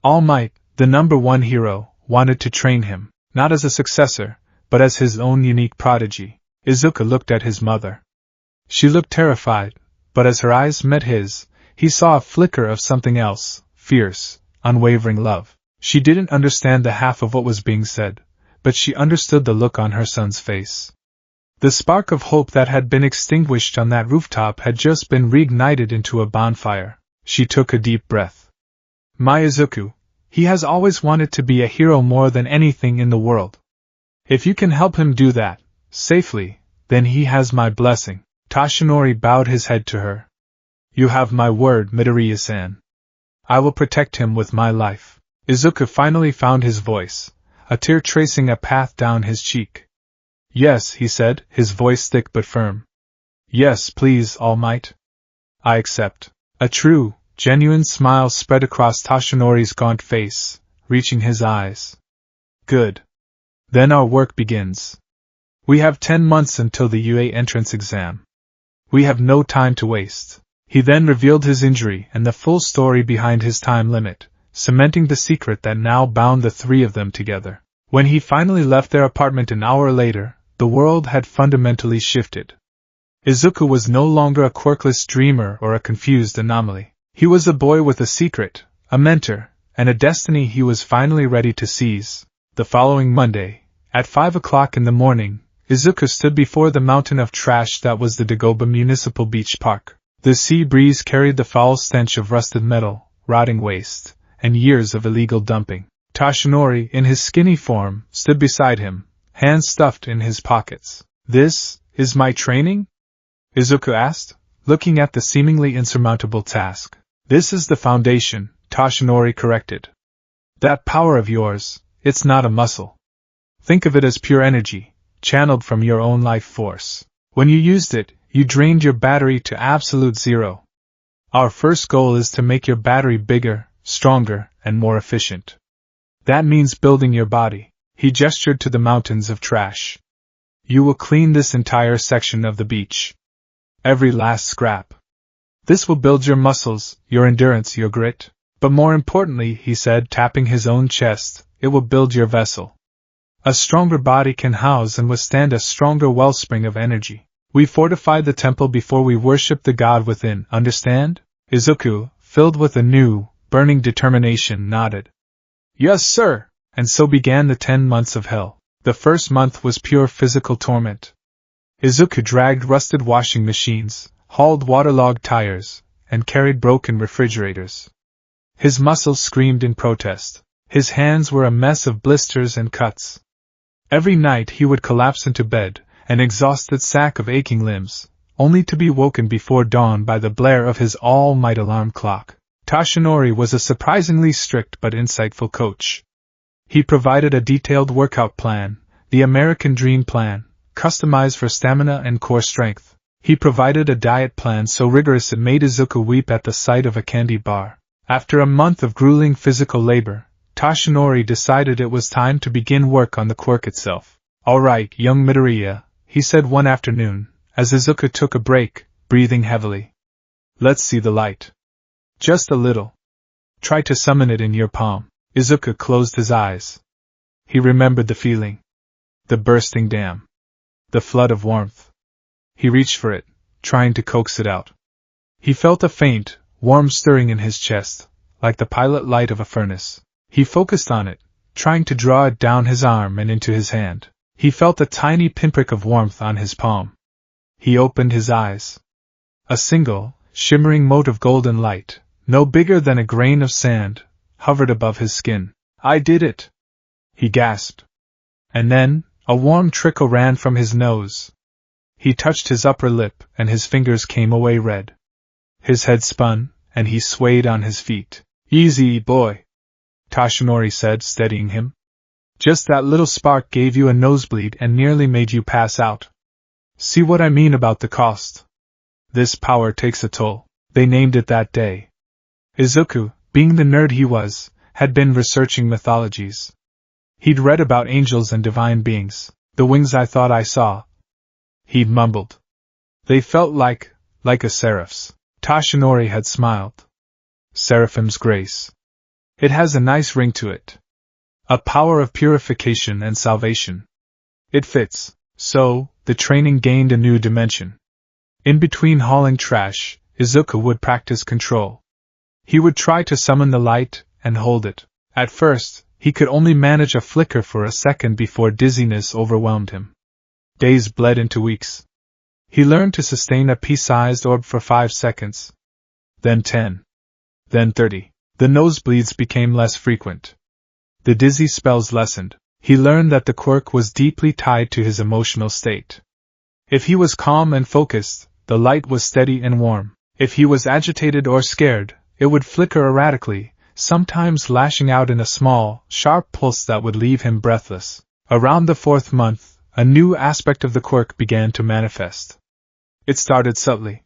All Might, the #1 hero, wanted to train him, not as a successor, but as his own unique prodigy. Izuku looked at his mother. She looked terrified, but as her eyes met his, he saw a flicker of something else, fierce, unwavering love. She didn't understand the half of what was being said, but she understood the look on her son's face. The spark of hope that had been extinguished on that rooftop had just been reignited into a bonfire. She took a deep breath. My Izuku, he has always wanted to be a hero more than anything in the world. If you can help him do that, safely, then he has my blessing. Toshinori bowed his head to her. You have my word, Midoriya-san. I will protect him with my life. Izuku finally found his voice, a tear tracing a path down his cheek. Yes, he said, his voice thick but firm. Yes, please, All Might. I accept. A true, genuine smile spread across Toshinori's gaunt face, reaching his eyes. Good. Then our work begins. We have 10 months until the UA entrance exam. We have no time to waste. He then revealed his injury and the full story behind his time limit, cementing the secret that now bound the three of them together. When he finally left their apartment an hour later, the world had fundamentally shifted. Izuku was no longer a quirkless dreamer or a confused anomaly. He was a boy with a secret, a mentor, and a destiny he was finally ready to seize. The following Monday, at 5 o'clock in the morning, Izuku stood before the mountain of trash that was the Dagoba Municipal Beach Park. The sea breeze carried the foul stench of rusted metal, rotting waste, and years of illegal dumping. Toshinori, in his skinny form, stood beside him, hands stuffed in his pockets. This is my training? Izuku asked, looking at the seemingly insurmountable task. This is the foundation, Toshinori corrected. That power of yours, it's not a muscle. Think of it as pure energy, channeled from your own life force. When you used it, you drained your battery to absolute zero. Our first goal is to make your battery bigger, stronger, and more efficient. That means building your body. He gestured to the mountains of trash. You will clean this entire section of the beach. Every last scrap. This will build your muscles, your endurance, your grit. But more importantly, he said, tapping his own chest, it will build your vessel. A stronger body can house and withstand a stronger wellspring of energy. We fortify the temple before we worship the god within, understand? Izuku, filled with a new, burning determination, nodded. Yes, sir. And so began the 10 months of hell. The first month was pure physical torment. Izuku dragged rusted washing machines, hauled waterlogged tires, and carried broken refrigerators. His muscles screamed in protest. His hands were a mess of blisters and cuts. Every night he would collapse into bed, an exhausted sack of aching limbs, only to be woken before dawn by the blare of his all-might alarm clock. Toshinori was a surprisingly strict but insightful coach. He provided a detailed workout plan, the American Dream Plan, customized for stamina and core strength. He provided a diet plan so rigorous it made Izuku weep at the sight of a candy bar. After a month of grueling physical labor, Toshinori decided it was time to begin work on the quirk itself. All right, young Midoriya, he said one afternoon, as Izuku took a break, breathing heavily. Let's see the light. Just a little. Try to summon it in your palm. Izuku closed his eyes. He remembered the feeling. The bursting dam. The flood of warmth. He reached for it, trying to coax it out. He felt a faint, warm stirring in his chest, like the pilot light of a furnace. He focused on it, trying to draw it down his arm and into his hand. He felt a tiny pinprick of warmth on his palm. He opened his eyes. A single, shimmering mote of golden light, no bigger than a grain of sand, hovered above his skin. I did it! He gasped. And then, a warm trickle ran from his nose. He touched his upper lip, and his fingers came away red. His head spun, and he swayed on his feet. Easy, boy, Toshinori said, steadying him. Just that little spark gave you a nosebleed and nearly made you pass out. See what I mean about the cost? This power takes a toll. They named it that day. Izuku, being the nerd he was, had been researching mythologies. He'd read about angels and divine beings. The wings I thought I saw, he'd mumbled. They felt like a seraph's. Toshinori had smiled. Seraphim's grace. It has a nice ring to it. A power of purification and salvation. It fits. So, the training gained a new dimension. In between hauling trash, Izuku would practice control. He would try to summon the light and hold it. At first, he could only manage a flicker for a second before dizziness overwhelmed him. Days bled into weeks. He learned to sustain a pea-sized orb for 5 seconds. Then 10. Then 30. The nosebleeds became less frequent. The dizzy spells lessened. He learned that the quirk was deeply tied to his emotional state. If he was calm and focused, the light was steady and warm. If he was agitated or scared, it would flicker erratically, sometimes lashing out in a small, sharp pulse that would leave him breathless. Around the 4th month, a new aspect of the quirk began to manifest. It started subtly.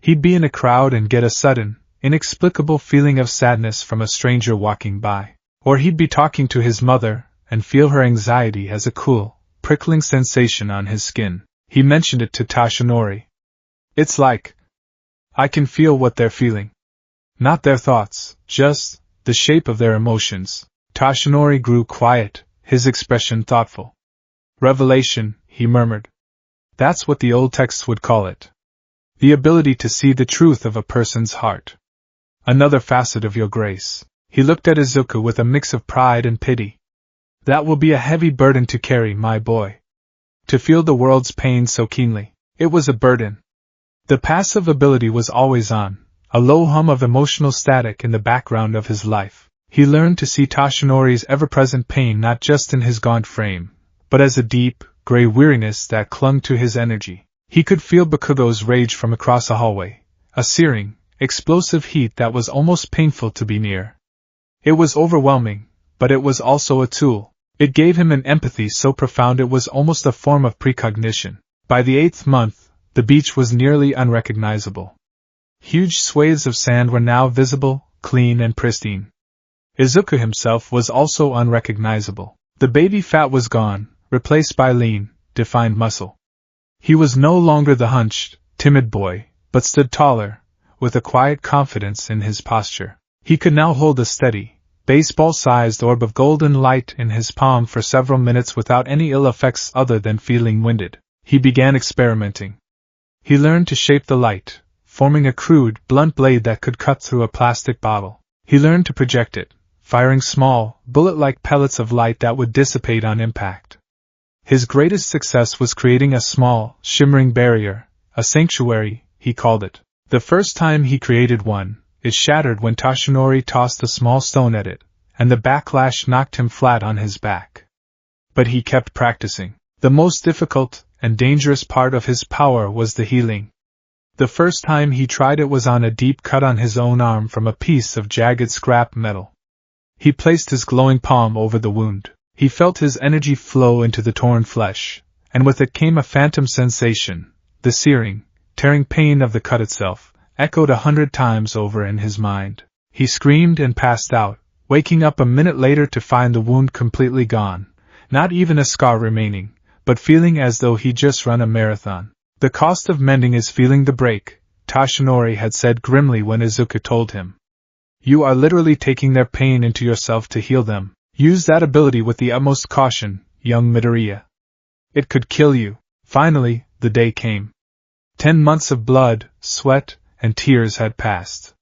He'd be in a crowd and get a sudden, inexplicable feeling of sadness from a stranger walking by. Or he'd be talking to his mother, and feel her anxiety as a cool, prickling sensation on his skin. He mentioned it to Toshinori. It's like, I can feel what they're feeling. Not their thoughts, just the shape of their emotions. Toshinori grew quiet, his expression thoughtful. Revelation, he murmured. That's what the old texts would call it. The ability to see the truth of a person's heart. Another facet of your grace. He looked at Izuku with a mix of pride and pity. That will be a heavy burden to carry, my boy. To feel the world's pain so keenly. It was a burden. The passive ability was always on, a low hum of emotional static in the background of his life. He learned to see Toshinori's ever-present pain not just in his gaunt frame, but as a deep, gray weariness that clung to his energy. He could feel Bakugo's rage from across a hallway, a searing, explosive heat that was almost painful to be near. It was overwhelming, but it was also a tool. It gave him an empathy so profound it was almost a form of precognition. By the 8th month, the beach was nearly unrecognizable. Huge swathes of sand were now visible, clean and pristine. Izuku himself was also unrecognizable. The baby fat was gone, replaced by lean, defined muscle. He was no longer the hunched, timid boy, but stood taller, with a quiet confidence in his posture. He could now hold a steady, baseball-sized orb of golden light in his palm for several minutes without any ill effects other than feeling winded. He began experimenting. He learned to shape the light, forming a crude, blunt blade that could cut through a plastic bottle. He learned to project it, firing small, bullet-like pellets of light that would dissipate on impact. His greatest success was creating a small, shimmering barrier, a sanctuary, he called it. The first time he created one, it shattered when Toshinori tossed a small stone at it, and the backlash knocked him flat on his back. But he kept practicing. The most difficult and dangerous part of his power was the healing. The first time he tried it was on a deep cut on his own arm from a piece of jagged scrap metal. He placed his glowing palm over the wound. He felt his energy flow into the torn flesh, and with it came a phantom sensation. The searing, tearing pain of the cut itself echoed 100 times over in his mind. He screamed and passed out, waking up a minute later to find the wound completely gone, not even a scar remaining, but feeling as though he'd just run a marathon. The cost of mending is feeling the break, Toshinori had said grimly when Izuku told him. You are literally taking their pain into yourself to heal them. Use that ability with the utmost caution, young Midoriya. It could kill you. Finally, the day came. 10 months of blood, sweat, and tears had passed.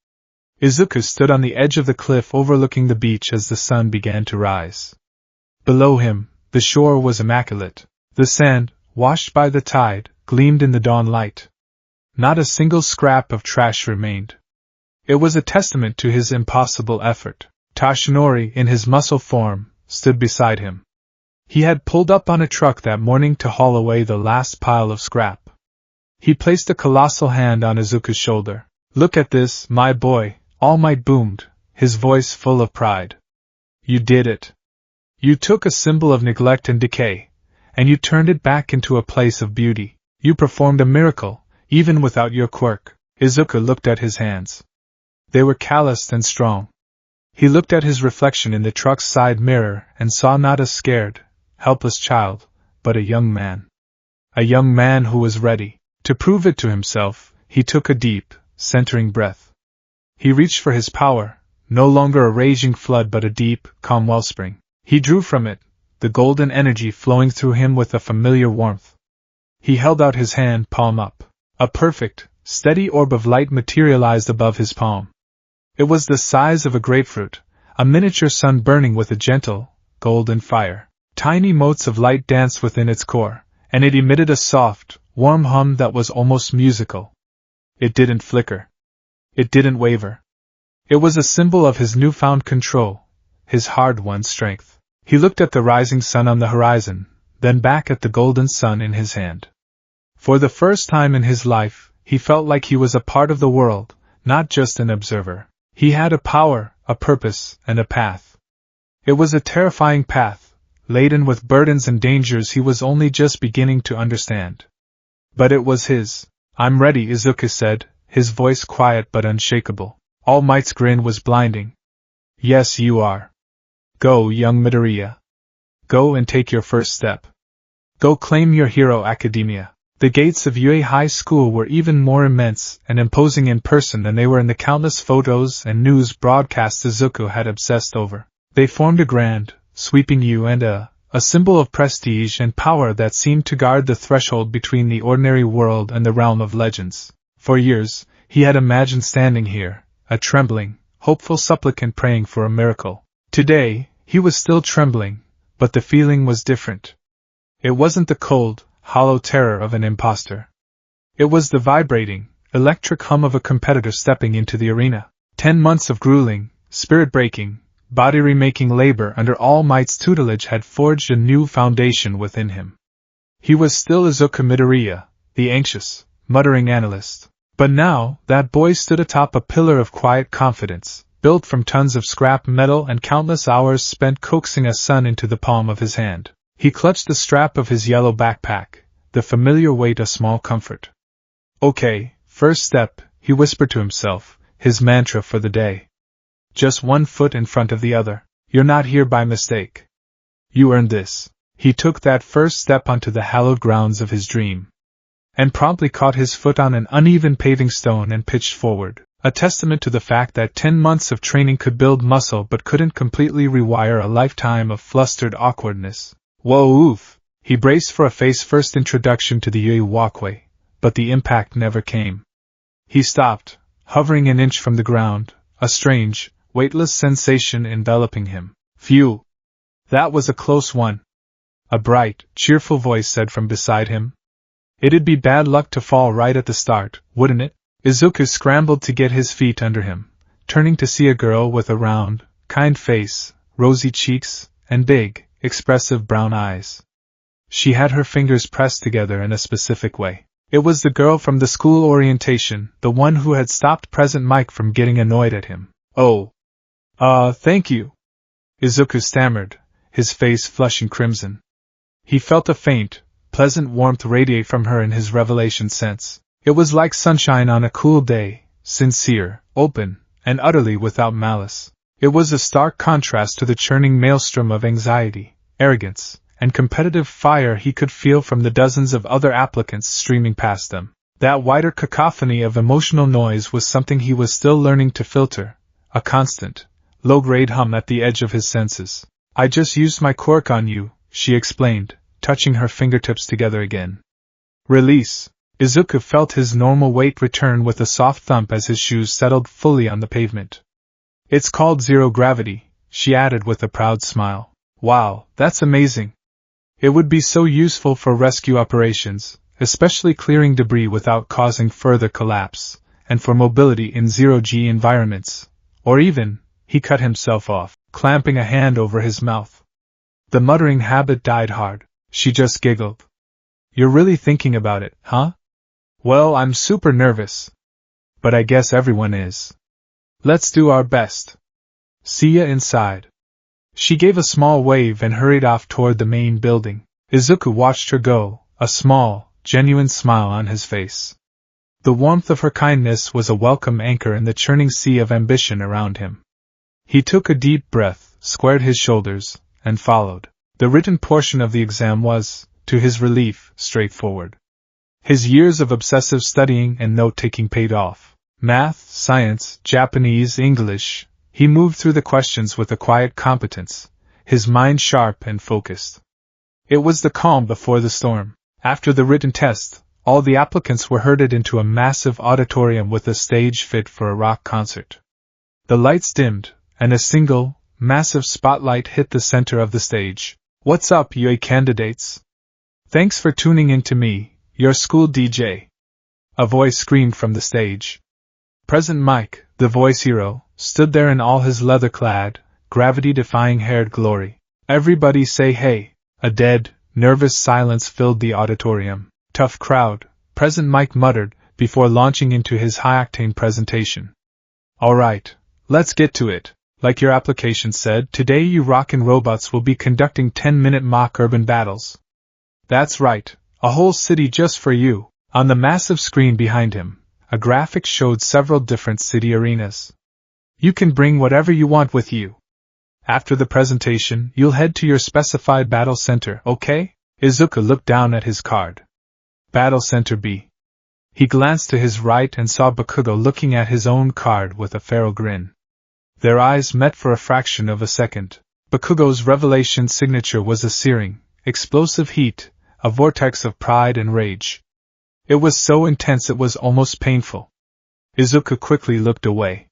Izuku stood on the edge of the cliff overlooking the beach as the sun began to rise. Below him, the shore was immaculate. The sand, washed by the tide, gleamed in the dawn light. Not a single scrap of trash remained. It was a testament to his impossible effort. Toshinori, in his muscle form, stood beside him. He had pulled up on a truck that morning to haul away the last pile of scrap. He placed a colossal hand on Izuku's shoulder. "Look at this, my boy," All Might boomed, his voice full of pride. "You did it. You took a symbol of neglect and decay, and you turned it back into a place of beauty. You performed a miracle, even without your quirk." Izuku looked at his hands. They were calloused and strong. He looked at his reflection in the truck's side mirror and saw not a scared, helpless child, but a young man. A young man who was ready. To prove it to himself, he took a deep, centering breath. He reached for his power, no longer a raging flood but a deep, calm wellspring. He drew from it, the golden energy flowing through him with a familiar warmth. He held out his hand, palm up. A perfect, steady orb of light materialized above his palm. It was the size of a grapefruit, a miniature sun burning with a gentle, golden fire. Tiny motes of light danced within its core, and it emitted a soft, warm hum that was almost musical. It didn't flicker. It didn't waver. It was a symbol of his newfound control, his hard-won strength. He looked at the rising sun on the horizon, then back at the golden sun in his hand. For the first time in his life, he felt like he was a part of the world, not just an observer. He had a power, a purpose, and a path. It was a terrifying path, laden with burdens and dangers he was only just beginning to understand. But it was his. "I'm ready," Izuku said, his voice quiet but unshakable. All Might's grin was blinding. "Yes, you are. Go, young Midoriya. Go and take your first step. Go claim your hero academia." The gates of UA High School were even more immense and imposing in person than they were in the countless photos and news broadcasts Izuku had obsessed over. They formed a grand, sweeping U and a symbol of prestige and power that seemed to guard the threshold between the ordinary world and the realm of legends. For years, he had imagined standing here, a trembling, hopeful supplicant praying for a miracle. Today, he was still trembling, but the feeling was different. It wasn't the cold, hollow terror of an imposter. It was the vibrating, electric hum of a competitor stepping into the arena. 10 months of grueling, spirit-breaking, body-remaking labor under All Might's tutelage had forged a new foundation within him. He was still Izuku Midoriya, the anxious, muttering analyst. But now, that boy stood atop a pillar of quiet confidence, built from tons of scrap metal and countless hours spent coaxing a sun into the palm of his hand. He clutched the strap of his yellow backpack, the familiar weight a small comfort. "Okay, first step," he whispered to himself, his mantra for the day. "Just one foot in front of the other. You're not here by mistake. You earned this." He took that first step onto the hallowed grounds of his dream, and promptly caught his foot on an uneven paving stone and pitched forward, a testament to the fact that 10 months of training could build muscle but couldn't completely rewire a lifetime of flustered awkwardness. Whoa, oof! He braced for a face-first introduction to the Yui walkway, but the impact never came. He stopped, hovering an inch from the ground, a strange, weightless sensation enveloping him. "Phew! That was a close one," a bright, cheerful voice said from beside him. "It'd be bad luck to fall right at the start, wouldn't it?" Izuku scrambled to get his feet under him, turning to see a girl with a round, kind face, rosy cheeks, and big, expressive brown eyes. She had her fingers pressed together in a specific way. It was the girl from the school orientation, the one who had stopped Present Mike from getting annoyed at him. "Oh. Thank you," Izuku stammered, his face flushing crimson. He felt a faint, pleasant warmth radiate from her in his revelation sense. It was like sunshine on a cool day, sincere, open, and utterly without malice. It was a stark contrast to the churning maelstrom of anxiety, arrogance, and competitive fire he could feel from the dozens of other applicants streaming past them. That wider cacophony of emotional noise was something he was still learning to filter, a constant, low-grade hum at the edge of his senses. I just used my quirk on you, she explained, touching her fingertips together again. Release. Izuku felt his normal weight return with a soft thump as his shoes settled fully on the pavement. It's called zero gravity, she added with a proud smile. Wow, that's amazing. It would be so useful for rescue operations, especially clearing debris without causing further collapse, and for mobility in zero-G environments. Or even, he cut himself off, clamping a hand over his mouth. The muttering habit died hard. She just giggled. You're really thinking about it, huh? Well, I'm super nervous. But I guess everyone is. Let's do our best. See ya inside. She gave a small wave and hurried off toward the main building. Izuku watched her go, a small, genuine smile on his face. The warmth of her kindness was a welcome anchor in the churning sea of ambition around him. He took a deep breath, squared his shoulders, and followed. The written portion of the exam was, to his relief, straightforward. His years of obsessive studying and note-taking paid off. Math, science, Japanese, English. He moved through the questions with a quiet competence, his mind sharp and focused. It was the calm before the storm. After the written test, all the applicants were herded into a massive auditorium with a stage fit for a rock concert. The lights dimmed, and a single, massive spotlight hit the center of the stage. What's up, UA candidates? Thanks for tuning in to me, your school DJ. A voice screamed from the stage. President Mike, the voice hero, stood there in all his leather-clad, gravity-defying haired glory. Everybody say hey. A dead, nervous silence filled the auditorium. Tough crowd, President Mike muttered, before launching into his high-octane presentation. Alright, let's get to it. Like your application said, today you rockin' robots will be conducting 10-minute mock urban battles. That's right, a whole city just for you. On the massive screen behind him, a graphic showed several different city arenas. You can bring whatever you want with you. After the presentation, you'll head to your specified battle center, okay? Izuku looked down at his card. Battle Center B. He glanced to his right and saw Bakugo looking at his own card with a feral grin. Their eyes met for a fraction of a second. Bakugo's revelation signature was a searing, explosive heat, a vortex of pride and rage. It was so intense it was almost painful. Izuku quickly looked away.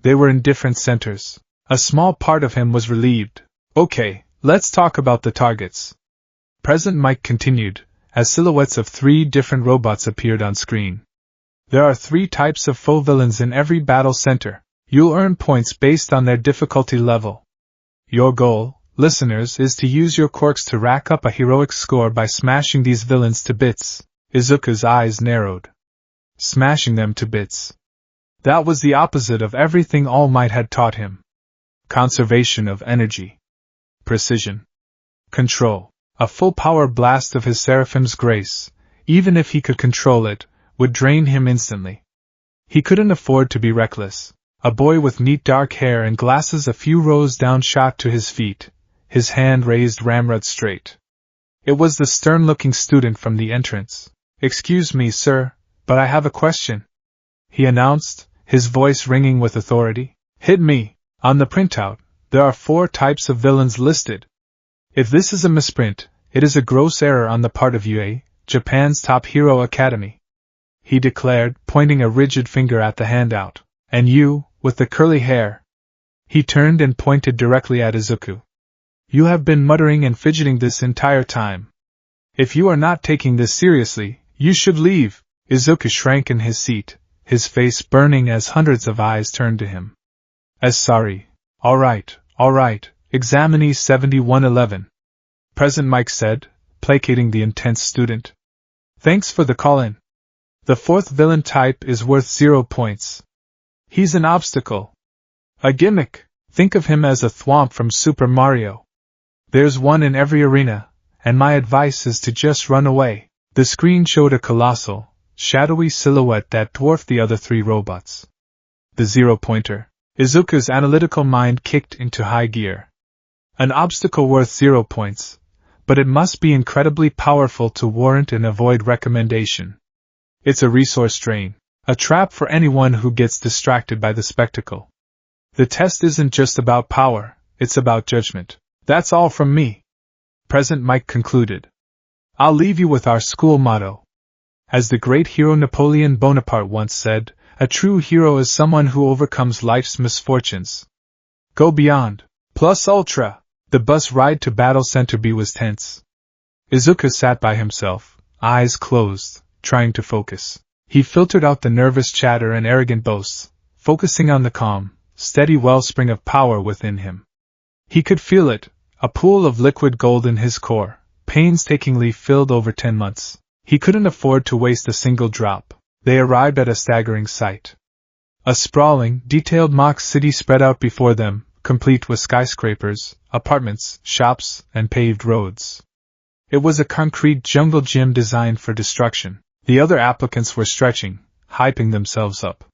They were in different centers. A small part of him was relieved. Okay, let's talk about the targets. President Mike continued, as silhouettes of 3 different robots appeared on screen. There are 3 types of foe villains in every battle center. You'll earn points based on their difficulty level. Your goal, listeners, is to use your quirks to rack up a heroic score by smashing these villains to bits. Izuku's eyes narrowed. Smashing them to bits. That was the opposite of everything All Might had taught him. Conservation of energy. Precision. Control. A full power blast of his Seraphim's grace, even if he could control it, would drain him instantly. He couldn't afford to be reckless. A boy with neat dark hair and glasses a few rows down shot to his feet, his hand raised ramrod straight. It was the stern-looking student from the entrance. Excuse me, sir, but I have a question, he announced, his voice ringing with authority. Hit me. On the printout, there are 4 types of villains listed. If this is a misprint, it is a gross error on the part of UA, Japan's top hero academy, he declared, pointing a rigid finger at the handout. And you, with the curly hair. He turned and pointed directly at Izuku. You have been muttering and fidgeting this entire time. If you are not taking this seriously, you should leave. Izuku shrank in his seat, his face burning as hundreds of eyes turned to him. As sorry. All right, examinee 7111. President Mike said, placating the intense student. Thanks for the call-in. The 4th villain type is worth 0 points. He's an obstacle. A gimmick. Think of him as a thwomp from Super Mario. There's one in every arena, and my advice is to just run away. The screen showed a colossal, shadowy silhouette that dwarfed the other 3 robots. The 0-pointer. Izuku's analytical mind kicked into high gear. An obstacle worth 0 points, but it must be incredibly powerful to warrant an avoid recommendation. It's a resource drain. A trap for anyone who gets distracted by the spectacle. The test isn't just about power, it's about judgment. That's all from me. President Mike concluded. I'll leave you with our school motto. As the great hero Napoleon Bonaparte once said, a true hero is someone who overcomes life's misfortunes. Go beyond. Plus ultra. The bus ride to Battle Center B was tense. Izuku sat by himself, eyes closed, trying to focus. He filtered out the nervous chatter and arrogant boasts, focusing on the calm, steady wellspring of power within him. He could feel it, a pool of liquid gold in his core, painstakingly filled over 10 months. He couldn't afford to waste a single drop. They arrived at a staggering sight. A sprawling, detailed mock city spread out before them, complete with skyscrapers, apartments, shops, and paved roads. It was a concrete jungle gym designed for destruction. The other applicants were stretching, hyping themselves up.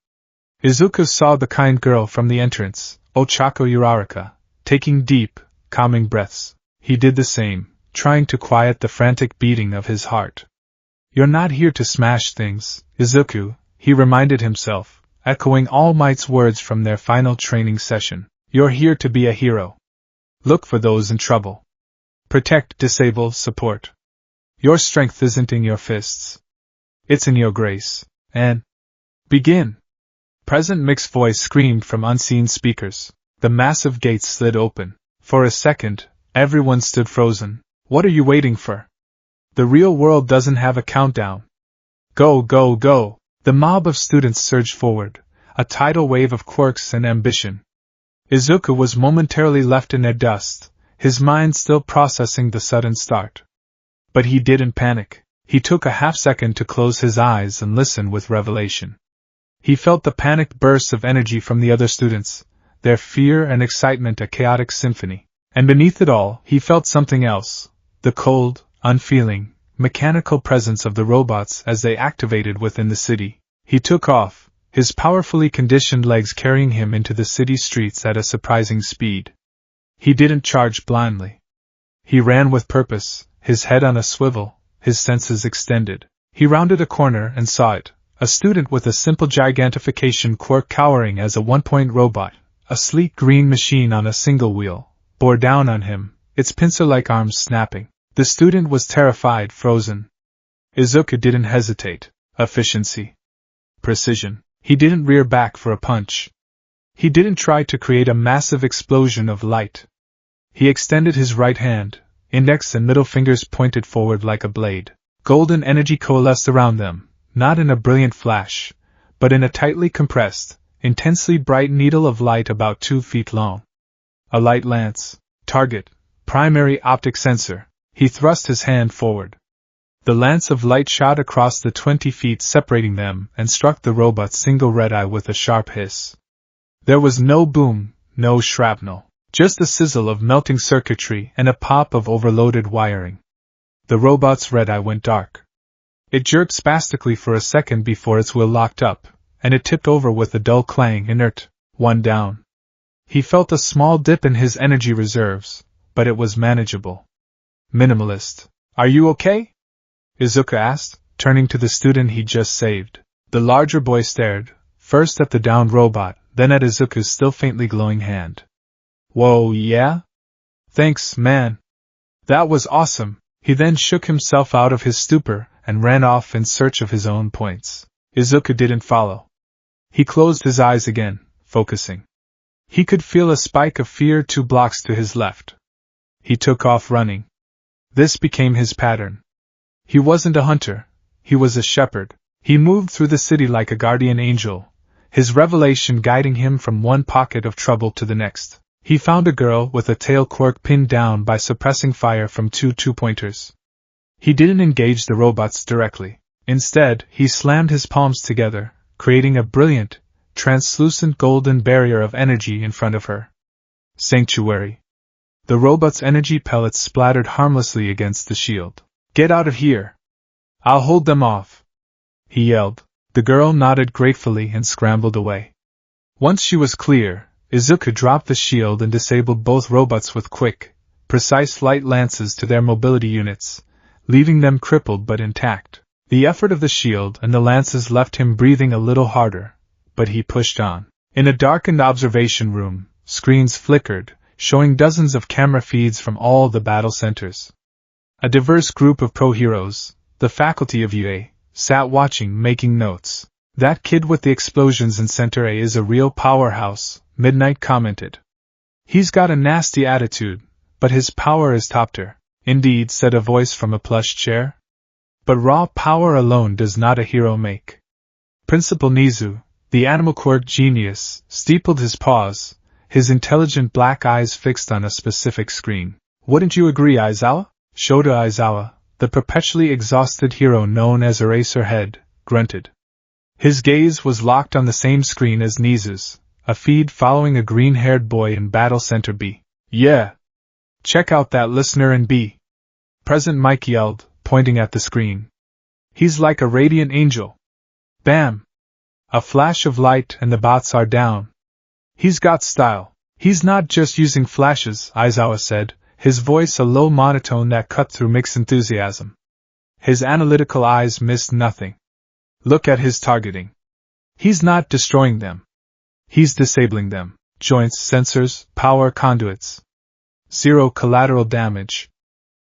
Izuku saw the kind girl from the entrance, Ochako Uraraka, taking deep, calming breaths. He did the same, trying to quiet the frantic beating of his heart. You're not here to smash things, Izuku, he reminded himself, echoing All Might's words from their final training session. You're here to be a hero. Look for those in trouble. Protect, disable, support. Your strength isn't in your fists. It's in your grace. And begin. President Mick's voice screamed from unseen speakers. The massive gates slid open. For a second, everyone stood frozen. What are you waiting for? The real world doesn't have a countdown. Go, go, go! The mob of students surged forward, a tidal wave of quirks and ambition. Izuku was momentarily left in their dust, his mind still processing the sudden start. But he didn't panic. He took a half-second to close his eyes and listen with revelation. He felt the panicked bursts of energy from the other students, their fear and excitement a chaotic symphony. And beneath it all, he felt something else, the cold, unfeeling, mechanical presence of the robots as they activated within the city. He took off, his powerfully conditioned legs carrying him into the city streets at a surprising speed. He didn't charge blindly. He ran with purpose, his head on a swivel, his senses extended. He rounded a corner and saw it, a student with a simple gigantification quirk cowering as a one-point robot, a sleek green machine on a single wheel, bore down on him, its pincer-like arms snapping. The student was terrified, frozen. Izuku didn't hesitate. Efficiency. Precision. He didn't rear back for a punch. He didn't try to create a massive explosion of light. He extended his right hand, index and middle fingers pointed forward like a blade. Golden energy coalesced around them, not in a brilliant flash, but in a tightly compressed, intensely bright needle of light about 2 feet long. A light lance. Target. Primary optic sensor. He thrust his hand forward. The lance of light shot across the 20 feet separating them and struck the robot's single red eye with a sharp hiss. There was no boom, no shrapnel, just a sizzle of melting circuitry and a pop of overloaded wiring. The robot's red eye went dark. It jerked spastically for a second before its wheel locked up, and it tipped over with a dull clang, inert, one down. He felt a small dip in his energy reserves, but it was manageable. Minimalist. Are you okay? Izuku asked, turning to the student he just saved. The larger boy stared, first at the downed robot, then at Izuku's still faintly glowing hand. Whoa, yeah? Thanks, man. That was awesome. He then shook himself out of his stupor and ran off in search of his own points. Izuku didn't follow. He closed his eyes again, focusing. He could feel a spike of fear 2 blocks to his left. He took off running. This became his pattern. He wasn't a hunter, he was a shepherd. He moved through the city like a guardian angel, his revelation guiding him from one pocket of trouble to the next. He found a girl with a tail quirk pinned down by suppressing fire from 2 two-pointers. He didn't engage the robots directly. Instead, he slammed his palms together, creating a brilliant, translucent golden barrier of energy in front of her. Sanctuary. The robot's energy pellets splattered harmlessly against the shield. Get out of here! I'll hold them off! He yelled. The girl nodded gratefully and scrambled away. Once she was clear, Izuku dropped the shield and disabled both robots with quick, precise light lances to their mobility units, leaving them crippled but intact. The effort of the shield and the lances left him breathing a little harder, but he pushed on. In a darkened observation room, screens flickered, showing dozens of camera feeds from all the battle centers. A diverse group of pro-heroes, the faculty of UA, sat watching, making notes. "That kid with the explosions in Center A is a real powerhouse," Midnight commented. "He's got a nasty attitude, but his power is top tier." "Indeed," said a voice from a plush chair. "But raw power alone does not a hero make." Principal Nizu, the animal quirk genius, steepled his paws, his intelligent black eyes fixed on a specific screen. "Wouldn't you agree, Aizawa?" Shota Aizawa, the perpetually exhausted hero known as Eraserhead, grunted. His gaze was locked on the same screen as Nizu's, a feed following a green-haired boy in Battle Center B. "Yeah. Check out that listener in B." Present Mike yelled, pointing at the screen. "He's like a radiant angel." Bam! A flash of light and the bots are down. "He's got style." "He's not just using flashes," Aizawa said, his voice a low monotone that cut through mixed enthusiasm. His analytical eyes missed nothing. "Look at his targeting. He's not destroying them. He's disabling them. Joints, sensors, power conduits. Zero collateral damage.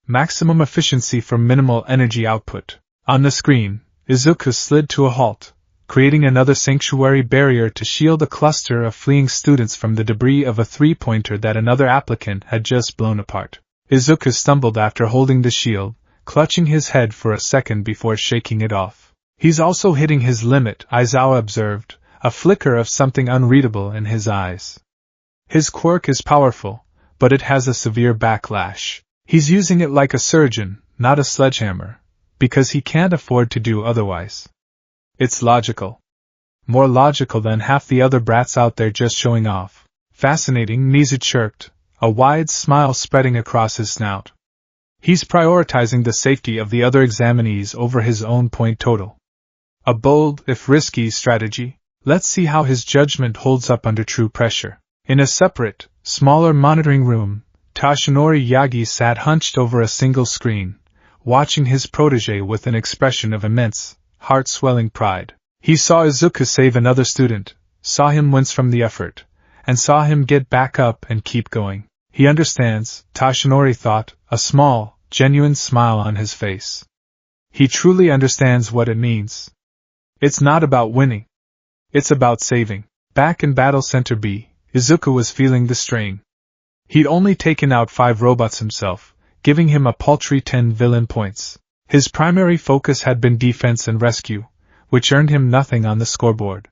Maximum efficiency for minimal energy output." On the screen, Izuku slid to a halt, creating another sanctuary barrier to shield a cluster of fleeing students from the debris of a three-pointer that another applicant had just blown apart. Izuku stumbled after holding the shield, clutching his head for a second before shaking it off. "He's also hitting his limit," Aizawa observed, a flicker of something unreadable in his eyes. "His quirk is powerful, but it has a severe backlash. He's using it like a surgeon, not a sledgehammer, because he can't afford to do otherwise. It's logical. More logical than half the other brats out there just showing off." "Fascinating," Nizu chirped, a wide smile spreading across his snout. "He's prioritizing the safety of the other examinees over his own point total. A bold, if risky, strategy. Let's see how his judgment holds up under true pressure." In a separate, smaller monitoring room, Tashinori Yagi sat hunched over a single screen, watching his protege with an expression of immense, heart-swelling pride. He saw Izuku save another student, saw him wince from the effort, and saw him get back up and keep going. He understands, Tashinori thought, a small, genuine smile on his face. He truly understands what it means. It's not about winning. It's about saving. Back in Battle Center B, Izuku was feeling the strain. He'd only taken out 5 robots himself, giving him a paltry 10 villain points. His primary focus had been defense and rescue, which earned him nothing on the scoreboard.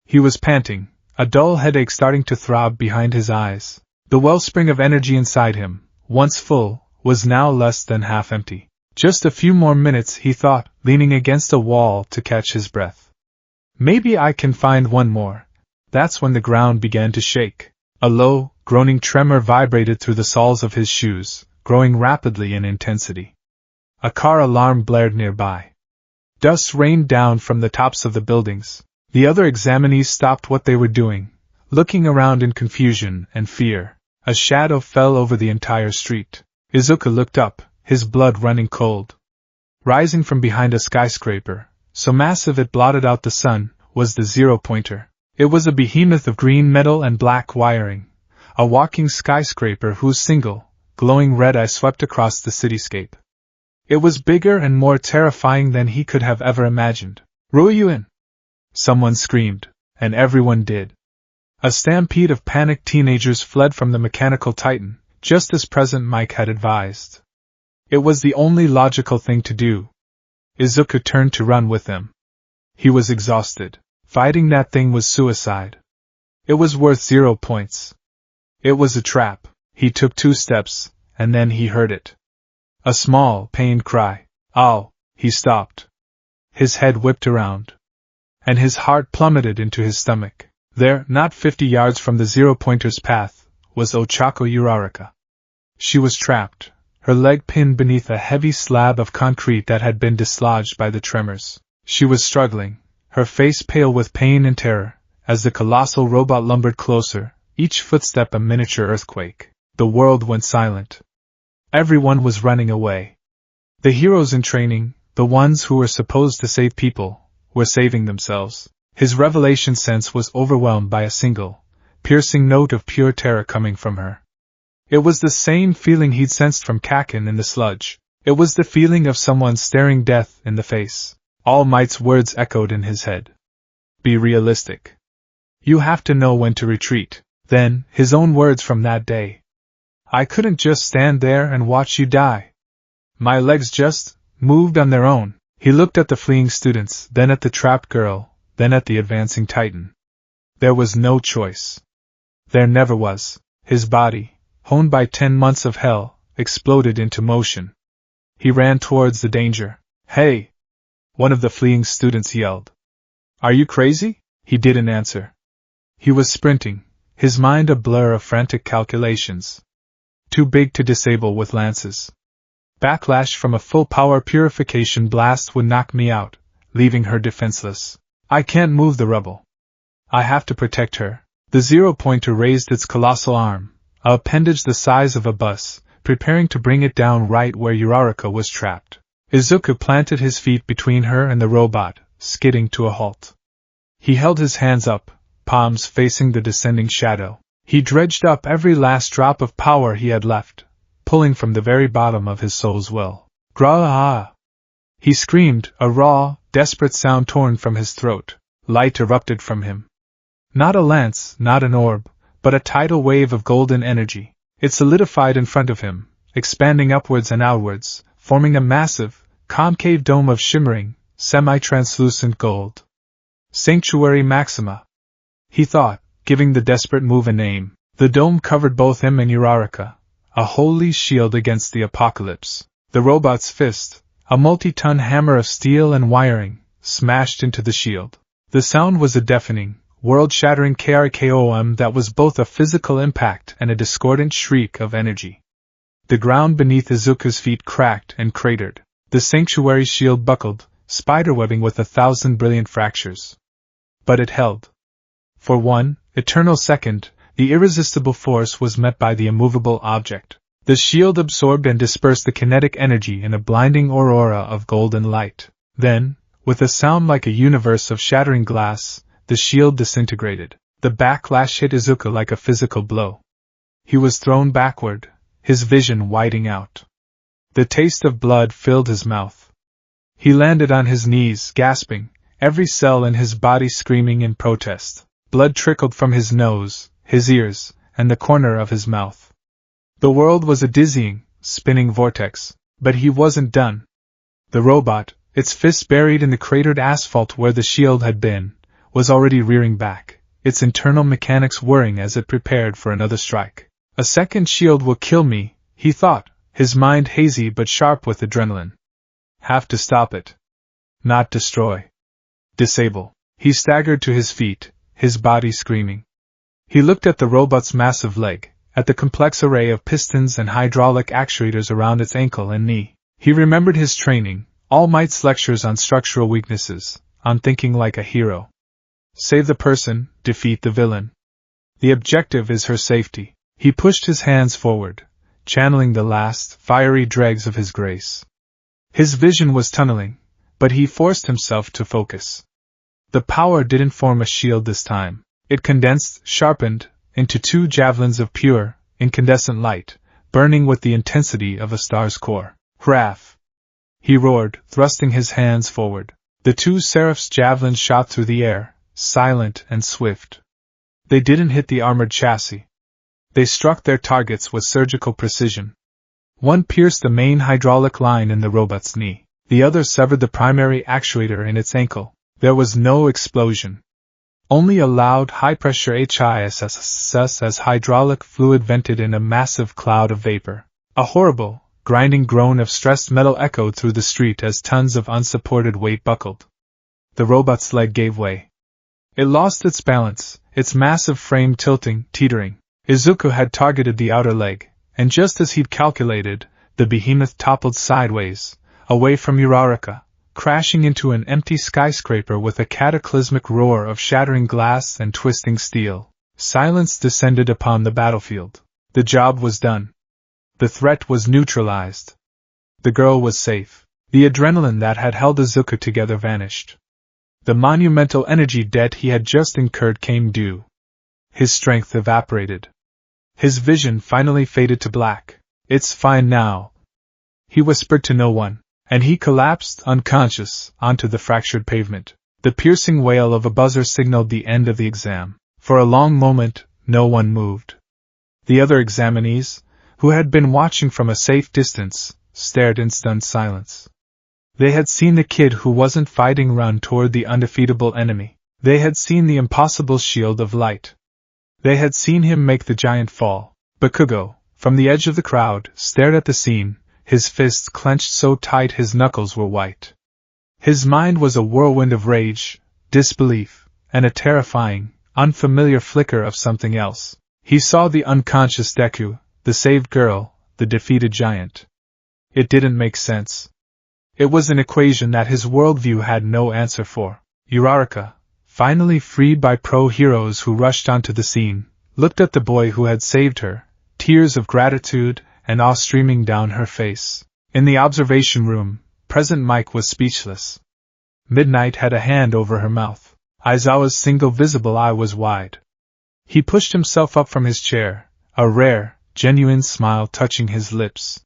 He was panting, a dull headache starting to throb behind his eyes. The wellspring of energy inside him, once full, was now less than half empty. Just a few more minutes, he thought, leaning against a wall to catch his breath. "Maybe I can find one more." That's when the ground began to shake. A low, groaning tremor vibrated through the soles of his shoes, growing rapidly in intensity. A car alarm blared nearby. Dust rained down from the tops of the buildings. The other examinees stopped what they were doing, looking around in confusion and fear. A shadow fell over the entire street. Izuku looked up, his blood running cold. Rising from behind a skyscraper, so massive it blotted out the sun, was the zero-pointer. It was a behemoth of green metal and black wiring, a walking skyscraper whose single, glowing red eye swept across the cityscape. It was bigger and more terrifying than he could have ever imagined. "Ruiyuin!" Someone screamed, and everyone did. A stampede of panicked teenagers fled from the mechanical titan, just as President Mike had advised. It was the only logical thing to do. Izuku turned to run with them. He was exhausted. Fighting that thing was suicide. It was worth 0 points. It was a trap. He took 2 steps, and then he heard it. A small, pained cry. "Ow!" He stopped. His head whipped around. And his heart plummeted into his stomach. There, not 50 yards from the zero-pointer's path, was Ochako Uraraka. She was trapped, her leg pinned beneath a heavy slab of concrete that had been dislodged by the tremors. She was struggling, her face pale with pain and terror, as the colossal robot lumbered closer, each footstep a miniature earthquake. The world went silent. Everyone was running away. The heroes in training, the ones who were supposed to save people, were saving themselves. His revelation sense was overwhelmed by a single, piercing note of pure terror coming from her. It was the same feeling he'd sensed from Kakin in the sludge. It was the feeling of someone staring death in the face. All Might's words echoed in his head. Be realistic. You have to know when to retreat. Then, his own words from that day. I couldn't just stand there and watch you die. My legs just moved on their own. He looked at the fleeing students, then at the trapped girl, then at the advancing Titan. There was no choice. There never was. His body, honed by 10 months of hell, exploded into motion. He ran towards the danger. Hey! One of the fleeing students yelled. Are you crazy? He didn't answer. He was sprinting, his mind a blur of frantic calculations. Too big to disable with lances. Backlash from a full-power purification blast would knock me out, leaving her defenseless. I can't move the rubble. I have to protect her. The zero-pointer raised its colossal arm, a appendage the size of a bus, preparing to bring it down right where Uraraka was trapped. Izuku planted his feet between her and the robot, skidding to a halt. He held his hands up, palms facing the descending shadow. He dredged up every last drop of power he had left, pulling from the very bottom of his soul's well. Gra-ah! He screamed, a raw, desperate sound torn from his throat. Light erupted from him. Not a lance, not an orb, but a tidal wave of golden energy. It solidified in front of him, expanding upwards and outwards, forming a massive, concave dome of shimmering, semi-translucent gold. Sanctuary Maxima. He thought, giving the desperate move a name. The dome covered both him and Uraraka, a holy shield against the apocalypse. The robot's fist, a multi-ton hammer of steel and wiring, smashed into the shield. The sound was a deafening, world-shattering KRKOM that was both a physical impact and a discordant shriek of energy. The ground beneath Izuku's feet cracked and cratered. The sanctuary shield buckled, spiderwebbing with 1,000 brilliant fractures. But it held. For one eternal second, the irresistible force was met by the immovable object. The shield absorbed and dispersed the kinetic energy in a blinding aurora of golden light. Then, with a sound like a universe of shattering glass, the shield disintegrated. The backlash hit Izuku like a physical blow. He was thrown backward, his vision widening out. The taste of blood filled his mouth. He landed on his knees, gasping, every cell in his body screaming in protest. Blood trickled from his nose, his ears, and the corner of his mouth. The world was a dizzying, spinning vortex, but he wasn't done. The robot, its fists buried in the cratered asphalt where the shield had been, was already rearing back, its internal mechanics whirring as it prepared for another strike. A second shield will kill me, he thought, his mind hazy but sharp with adrenaline. Have to stop it. Not destroy. Disable. He staggered to his feet, his body screaming. He looked at the robot's massive leg, at the complex array of pistons and hydraulic actuators around its ankle and knee. He remembered his training, All Might's lectures on structural weaknesses, on thinking like a hero. Save the person, defeat the villain. The objective is her safety. He pushed his hands forward, channeling the last, fiery dregs of his grace. His vision was tunneling, but he forced himself to focus. The power didn't form a shield this time. It condensed, sharpened, into 2 javelins of pure, incandescent light, burning with the intensity of a star's core. Wrath! He roared, thrusting his hands forward. The 2 seraphs' javelins shot through the air, silent and swift. They didn't hit the armored chassis. They struck their targets with surgical precision. One pierced the main hydraulic line in the robot's knee. The other severed the primary actuator in its ankle. There was no explosion. Only a loud, high-pressure hiss as hydraulic fluid vented in a massive cloud of vapor. A horrible, grinding groan of stressed metal echoed through the street as tons of unsupported weight buckled. The robot's leg gave way. It lost its balance, its massive frame tilting, teetering. Izuku had targeted the outer leg, and just as he'd calculated, the behemoth toppled sideways, away from Uraraka, crashing into an empty skyscraper with a cataclysmic roar of shattering glass and twisting steel. Silence descended upon the battlefield. The job was done. The threat was neutralized. The girl was safe. The adrenaline that had held Izuku together vanished. The monumental energy debt he had just incurred came due. His strength evaporated. His vision finally faded to black. "It's fine now," he whispered to no one, and he collapsed, unconscious, onto the fractured pavement. The piercing wail of a buzzer signaled the end of the exam. For a long moment, no one moved. The other examinees, who had been watching from a safe distance, stared in stunned silence. They had seen the kid who wasn't fighting run toward the undefeatable enemy. They had seen the impossible shield of light. They had seen him make the giant fall. Bakugo, from the edge of the crowd, stared at the scene, his fists clenched so tight his knuckles were white. His mind was a whirlwind of rage, disbelief, and a terrifying, unfamiliar flicker of something else. He saw the unconscious Deku, the saved girl, the defeated giant. It didn't make sense. It was an equation that his worldview had no answer for. Uraraka, finally freed by pro-heroes who rushed onto the scene, looked at the boy who had saved her, tears of gratitude and awe streaming down her face. In the observation room, President Mike was speechless. Midnight had a hand over her mouth. Aizawa's single visible eye was wide. He pushed himself up from his chair, a rare, genuine smile touching his lips.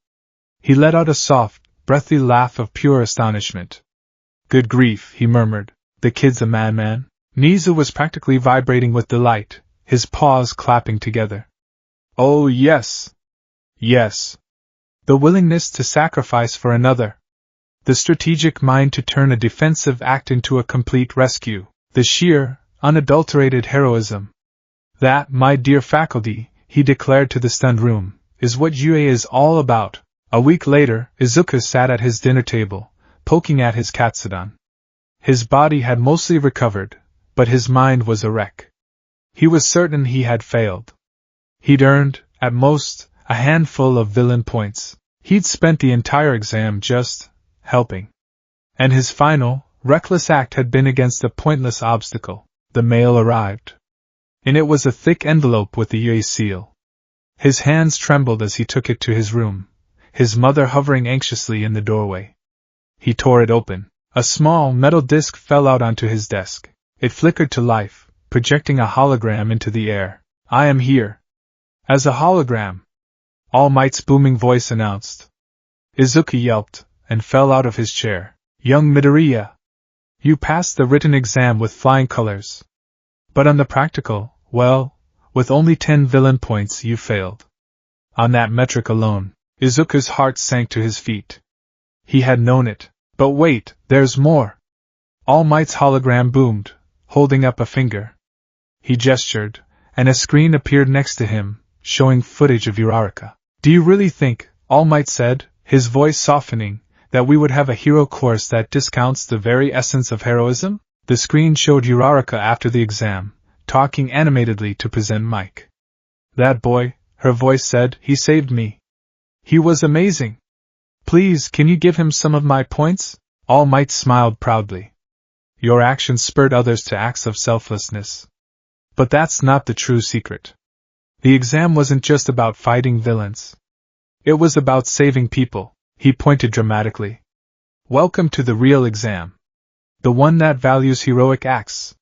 He let out a soft, breathy laugh of pure astonishment. "Good grief," he murmured, "the kid's a madman." Nizu was practically vibrating with delight, his paws clapping together. "Oh yes! Yes! The willingness to sacrifice for another. The strategic mind to turn a defensive act into a complete rescue. The sheer, unadulterated heroism. That, my dear faculty," he declared to the stunned room, "is what UA is all about." A week later, Izuku sat at his dinner table, poking at his katsudon. His body had mostly recovered, but his mind was a wreck. He was certain he had failed. He'd earned, at most, a handful of villain points. He'd spent the entire exam just helping. And his final, reckless act had been against a pointless obstacle. The mail arrived. And it was a thick envelope with the UA seal. His hands trembled as he took it to his room, his mother hovering anxiously in the doorway. He tore it open. A small metal disc fell out onto his desk. It flickered to life, projecting a hologram into the air. "I am here." As a hologram, All Might's booming voice announced. Izuku yelped, and fell out of his chair. "Young Midoriya, you passed the written exam with flying colors. But on the practical, well, with only 10 villain points you failed." On that metric alone, Izuku's heart sank to his feet. He had known it. But wait, there's more. All Might's hologram boomed, holding up a finger. He gestured, and a screen appeared next to him, showing footage of Uraraka. "Do you really think," All Might said, his voice softening, "that we would have a hero course that discounts the very essence of heroism?" The screen showed Uraraka after the exam, talking animatedly to present Mike. "That boy," her voice said, "he saved me. He was amazing. Please, can you give him some of my points?" All Might smiled proudly. "Your actions spurred others to acts of selflessness. But that's not the true secret. The exam wasn't just about fighting villains. It was about saving people." He pointed dramatically. "Welcome to the real exam. The one that values heroic acts.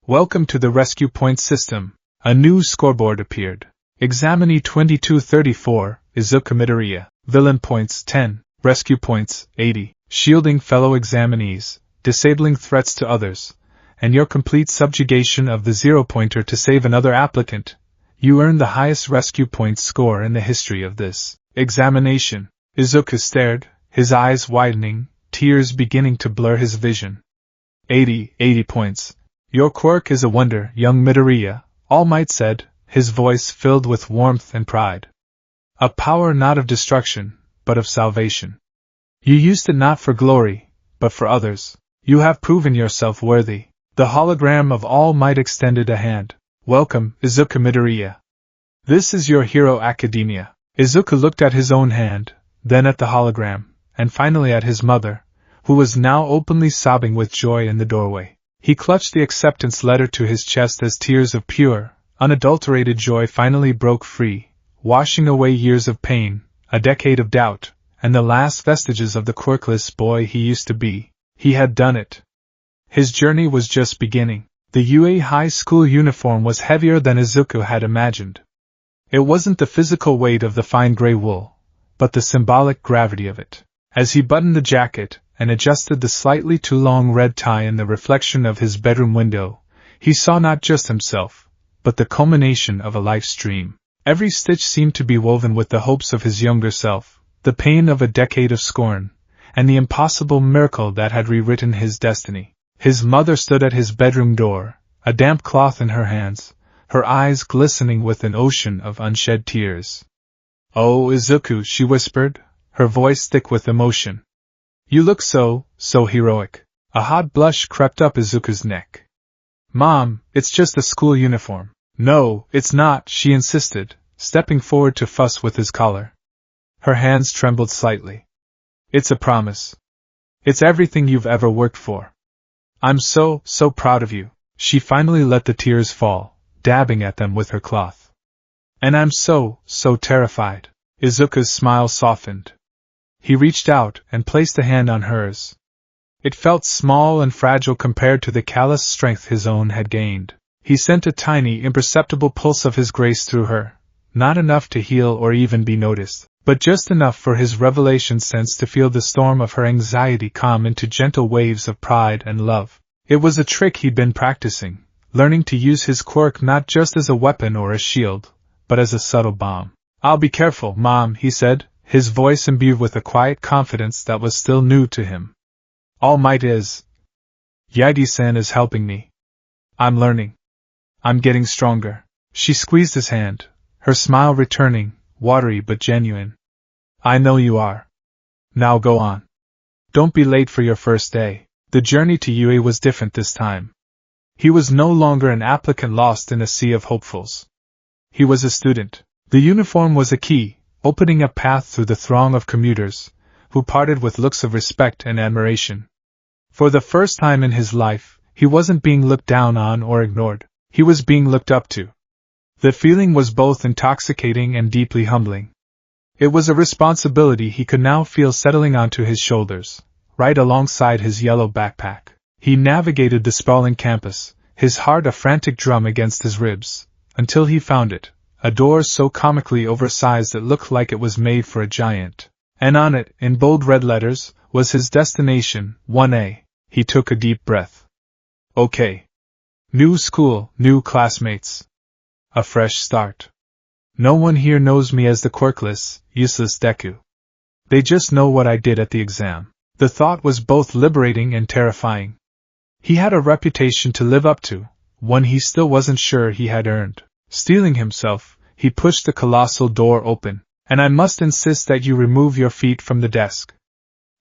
Welcome to the rescue point system." A new scoreboard appeared. Examinee 2234, Izuku Midoriya. Villain points 10, rescue points 80, shielding fellow examinees, disabling threats to others, and your complete subjugation of the zero-pointer to save another applicant. You earned the highest rescue points score in the history of this examination. Izuku stared, his eyes widening, tears beginning to blur his vision. 80 points. Your quirk is a wonder, young Midoriya, All Might said, his voice filled with warmth and pride. A power not of destruction, but of salvation. You used it not for glory, but for others. You have proven yourself worthy. The hologram of All Might extended a hand. "Welcome, Izuku Midoriya. This is your hero academia." Izuku looked at his own hand, then at the hologram, and finally at his mother, who was now openly sobbing with joy in the doorway. He clutched the acceptance letter to his chest as tears of pure, unadulterated joy finally broke free, washing away years of pain, a decade of doubt, and the last vestiges of the quirkless boy he used to be. He had done it. His journey was just beginning. The UA high school uniform was heavier than Izuku had imagined. It wasn't the physical weight of the fine gray wool, but the symbolic gravity of it. As he buttoned the jacket and adjusted the slightly too long red tie in the reflection of his bedroom window, he saw not just himself, but the culmination of a life's dream. Every stitch seemed to be woven with the hopes of his younger self, the pain of a decade of scorn, and the impossible miracle that had rewritten his destiny. His mother stood at his bedroom door, a damp cloth in her hands, her eyes glistening with an ocean of unshed tears. "Oh, Izuku," she whispered, her voice thick with emotion. "You look so heroic." A hot blush crept up Izuku's neck. "Mom, it's just a school uniform." "No, it's not," she insisted, stepping forward to fuss with his collar. Her hands trembled slightly. "It's a promise. It's everything you've ever worked for. I'm so proud of you." She finally let the tears fall, dabbing at them with her cloth. "And I'm so terrified." Izuku's smile softened. He reached out and placed a hand on hers. It felt small and fragile compared to the callous strength his own had gained. He sent a tiny, imperceptible pulse of his grace through her, not enough to heal or even be noticed, but just enough for his revelation sense to feel the storm of her anxiety calm into gentle waves of pride and love. It was a trick he'd been practicing, learning to use his quirk not just as a weapon or a shield, but as a subtle balm. "I'll be careful, Mom," he said, his voice imbued with a quiet confidence that was still new to him. "All might is. Yaegi-san is helping me. I'm learning. I'm getting stronger." She squeezed his hand, her smile returning, watery but genuine. "I know you are. Now go on. Don't be late for your first day." The journey to UA was different this time. He was no longer an applicant lost in a sea of hopefuls. He was a student. The uniform was a key, opening a path through the throng of commuters, who parted with looks of respect and admiration. For the first time in his life, he wasn't being looked down on or ignored. He was being looked up to. The feeling was both intoxicating and deeply humbling. It was a responsibility he could now feel settling onto his shoulders, right alongside his yellow backpack. He navigated the sprawling campus, his heart a frantic drum against his ribs, until he found it, a door so comically oversized it looked like it was made for a giant. And on it, in bold red letters, was his destination, 1A. He took a deep breath. Okay. New school, new classmates. A fresh start. No one here knows me as the quirkless, useless Deku. They just know what I did at the exam. The thought was both liberating and terrifying. He had a reputation to live up to, one he still wasn't sure he had earned. Steeling himself, he pushed the colossal door open. "And I must insist that you remove your feet from the desk.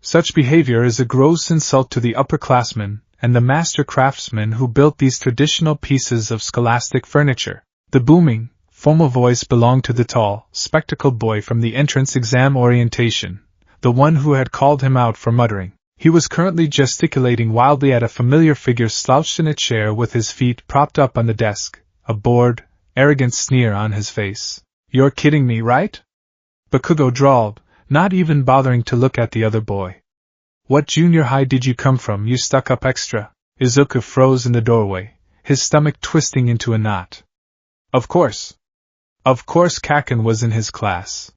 Such behavior is a gross insult to the upperclassmen and the master craftsmen who built these traditional pieces of scholastic furniture." The booming, formal voice belonged to the tall, spectacled boy from the entrance exam orientation, the one who had called him out for muttering. He was currently gesticulating wildly at a familiar figure slouched in a chair with his feet propped up on the desk, a bored, arrogant sneer on his face. "You're kidding me, right?" Bakugo drawled, not even bothering to look at the other boy. "What junior high did you come from, you stuck-up extra?" Izuku froze in the doorway, his stomach twisting into a knot. Of course Kaken was in his class.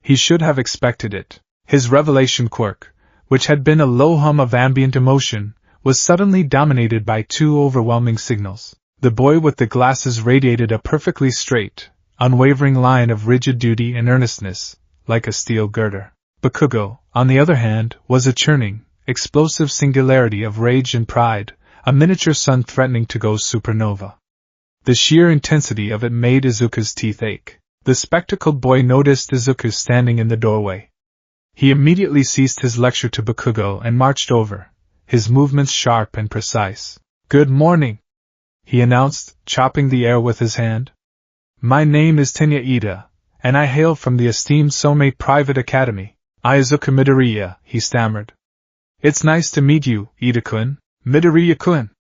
He should have expected it. His revelation quirk, which had been a low hum of ambient emotion, was suddenly dominated by two overwhelming signals. The boy with the glasses radiated a perfectly straight, unwavering line of rigid duty and earnestness, like a steel girder. Bakugo, on the other hand, was a churning, explosive singularity of rage and pride, a miniature sun threatening to go supernova. The sheer intensity of it made Izuku's teeth ache. The spectacled boy noticed Izuku standing in the doorway. He immediately ceased his lecture to Bakugo and marched over, his movements sharp and precise. "Good morning," he announced, chopping the air with his hand. "My name is Tenya Ida, and I hail from the esteemed Somei Private Academy." "Izuku Midoriya," he stammered. "It's nice to meet you, Ida-kun." "Midoriya-kun."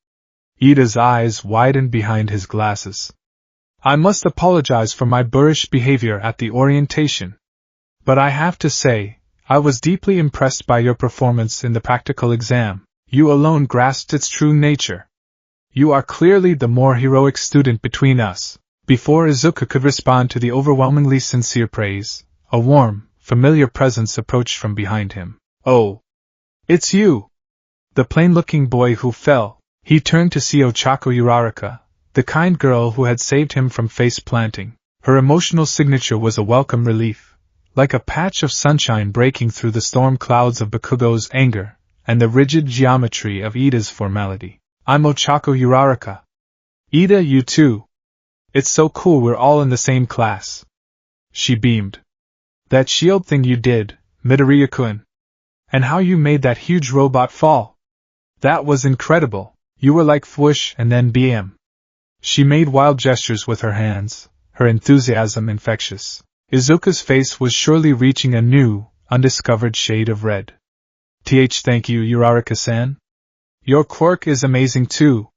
Ida's eyes widened behind his glasses. "I must apologize for my boorish behavior at the orientation. But I have to say, I was deeply impressed by your performance in the practical exam. You alone grasped its true nature. You are clearly the more heroic student between us. Before Izuku could respond to the overwhelmingly sincere praise, a warm, familiar presence approached from behind him. Oh! It's you! The plain-looking boy who fell. He turned to see Ochako Uraraka, the kind girl who had saved him from face-planting. Her emotional signature was a welcome relief, like a patch of sunshine breaking through the storm clouds of Bakugo's anger and the rigid geometry of Ida's formality. I'm Ochako Uraraka. Ida, you too. It's so cool we're all in the same class. She beamed. That shield thing you did, Midoriya-kun. And how you made that huge robot fall. That was incredible. You were like whoosh and then bam. She made wild gestures with her hands, her enthusiasm infectious. Izuku's face was surely reaching a new, undiscovered shade of red. Thank you, Uraraka-san. Your quirk is amazing too.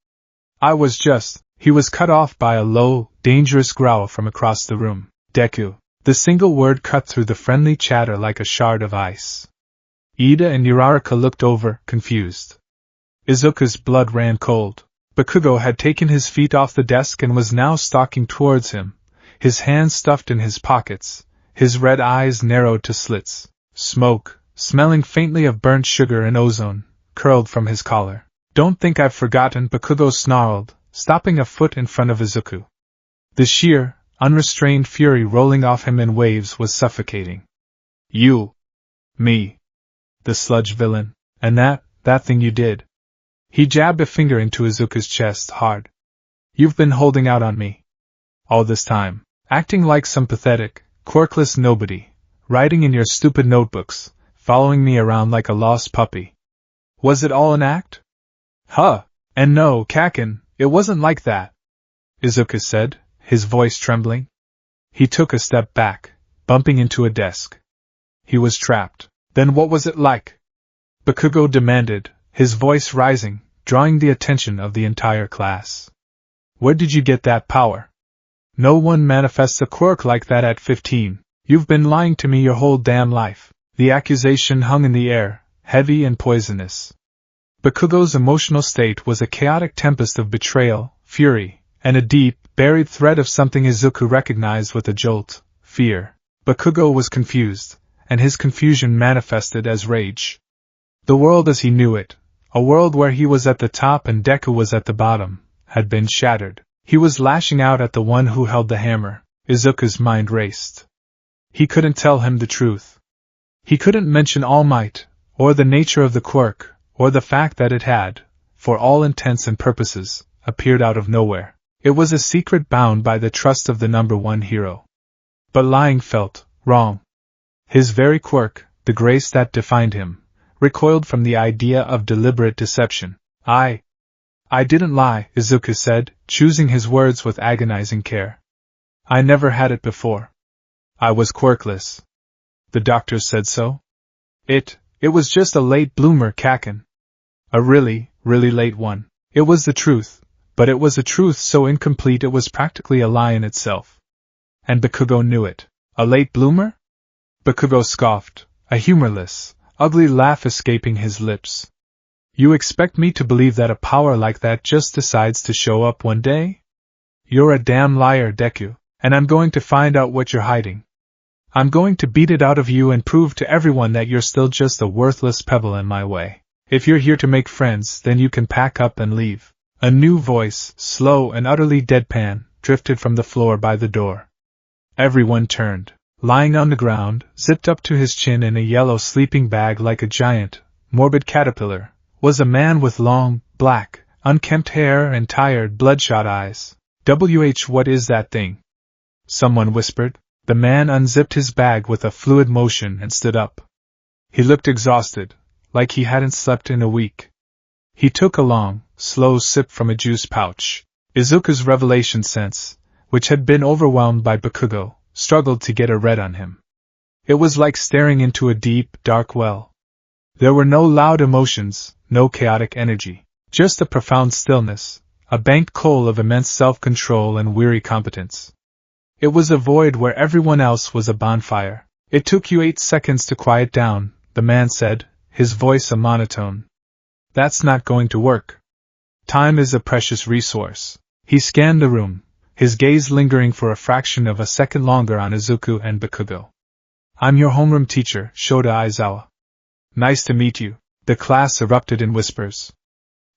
He was cut off by a low, dangerous growl from across the room. Deku. The single word cut through the friendly chatter like a shard of ice. Ida and Uraraka looked over, confused. Izuku's blood ran cold. Bakugo had taken his feet off the desk and was now stalking towards him, his hands stuffed in his pockets, his red eyes narrowed to slits. Smoke, smelling faintly of burnt sugar and ozone, curled from his collar. Don't think I've forgotten, Bakugo snarled, stopping a foot in front of Izuku. The sheer, unrestrained fury rolling off him in waves was suffocating. You. Me. The sludge villain. And that thing you did. He jabbed a finger into Izuku's chest hard. You've been holding out on me. All this time, acting like some pathetic, quirkless nobody, writing in your stupid notebooks, following me around like a lost puppy. Was it all an act? Huh. And no, Kaken, it wasn't like that, Izuku said, his voice trembling. He took a step back, bumping into a desk. He was trapped. Then what was it like? Bakugo demanded, his voice rising, drawing the attention of the entire class. Where did you get that power? No one manifests a quirk like that at 15. You've been lying to me your whole damn life. The accusation hung in the air, heavy and poisonous. Bakugo's emotional state was a chaotic tempest of betrayal, fury, and a deep, buried thread of something Izuku recognized with a jolt, fear. Bakugo was confused, and his confusion manifested as rage. The world as he knew it, a world where he was at the top and Deku was at the bottom, had been shattered. He was lashing out at the one who held the hammer. Izuku's mind raced. He couldn't tell him the truth. He couldn't mention All Might, or the nature of the quirk, or the fact that it had, for all intents and purposes, appeared out of nowhere. It was a secret bound by the trust of the number one hero. But lying felt wrong. His very quirk, the grace that defined him, recoiled from the idea of deliberate deception. I didn't lie, Izuku said, choosing his words with agonizing care. I never had it before. I was quirkless. The doctors said so. It was just a late bloomer, Kaken. A really, really late one. It was the truth, but it was a truth so incomplete it was practically a lie in itself. And Bakugo knew it. A late bloomer? Bakugo scoffed, a humorless, ugly laugh escaping his lips. You expect me to believe that a power like that just decides to show up one day? You're a damn liar, Deku, and I'm going to find out what you're hiding. I'm going to beat it out of you and prove to everyone that you're still just a worthless pebble in my way. If you're here to make friends, then you can pack up and leave. A new voice, slow and utterly deadpan, drifted from the floor by the door. Everyone turned. Lying on the ground, zipped up to his chin in a yellow sleeping bag like a giant, morbid caterpillar, was a man with long, black, unkempt hair and tired, bloodshot eyes. What is that thing? Someone whispered. The man unzipped his bag with a fluid motion and stood up. He looked exhausted, like he hadn't slept in a week. He took a long, slow sip from a juice pouch. Izuku's revelation sense, which had been overwhelmed by Bakugo, struggled to get a read on him. It was like staring into a deep, dark well. There were no loud emotions, no chaotic energy, just a profound stillness, a banked coal of immense self-control and weary competence. It was a void where everyone else was a bonfire. It took you 8 seconds to quiet down, the man said, his voice a monotone. That's not going to work. Time is a precious resource. He scanned the room, his gaze lingering for a fraction of a second longer on Izuku and Bakugo. I'm your homeroom teacher, Shota Aizawa. Nice to meet you. The class erupted in whispers.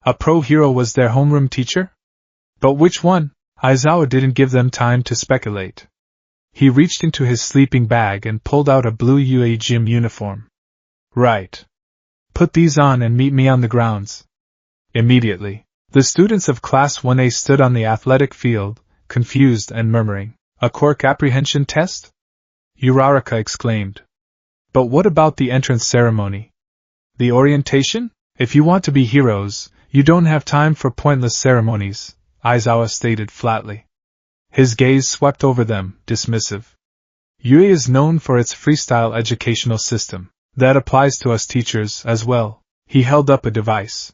A pro-hero was their homeroom teacher? But which one? Aizawa didn't give them time to speculate. He reached into his sleeping bag and pulled out a blue UA gym uniform. Right. Put these on and meet me on the grounds. Immediately, the students of Class 1A stood on the athletic field, confused and murmuring. A Quirk apprehension test? Uraraka exclaimed. But what about the entrance ceremony? The orientation? If you want to be heroes, you don't have time for pointless ceremonies, Aizawa stated flatly. His gaze swept over them, dismissive. UA is known for its freestyle educational system. That applies to us teachers as well. He held up a device.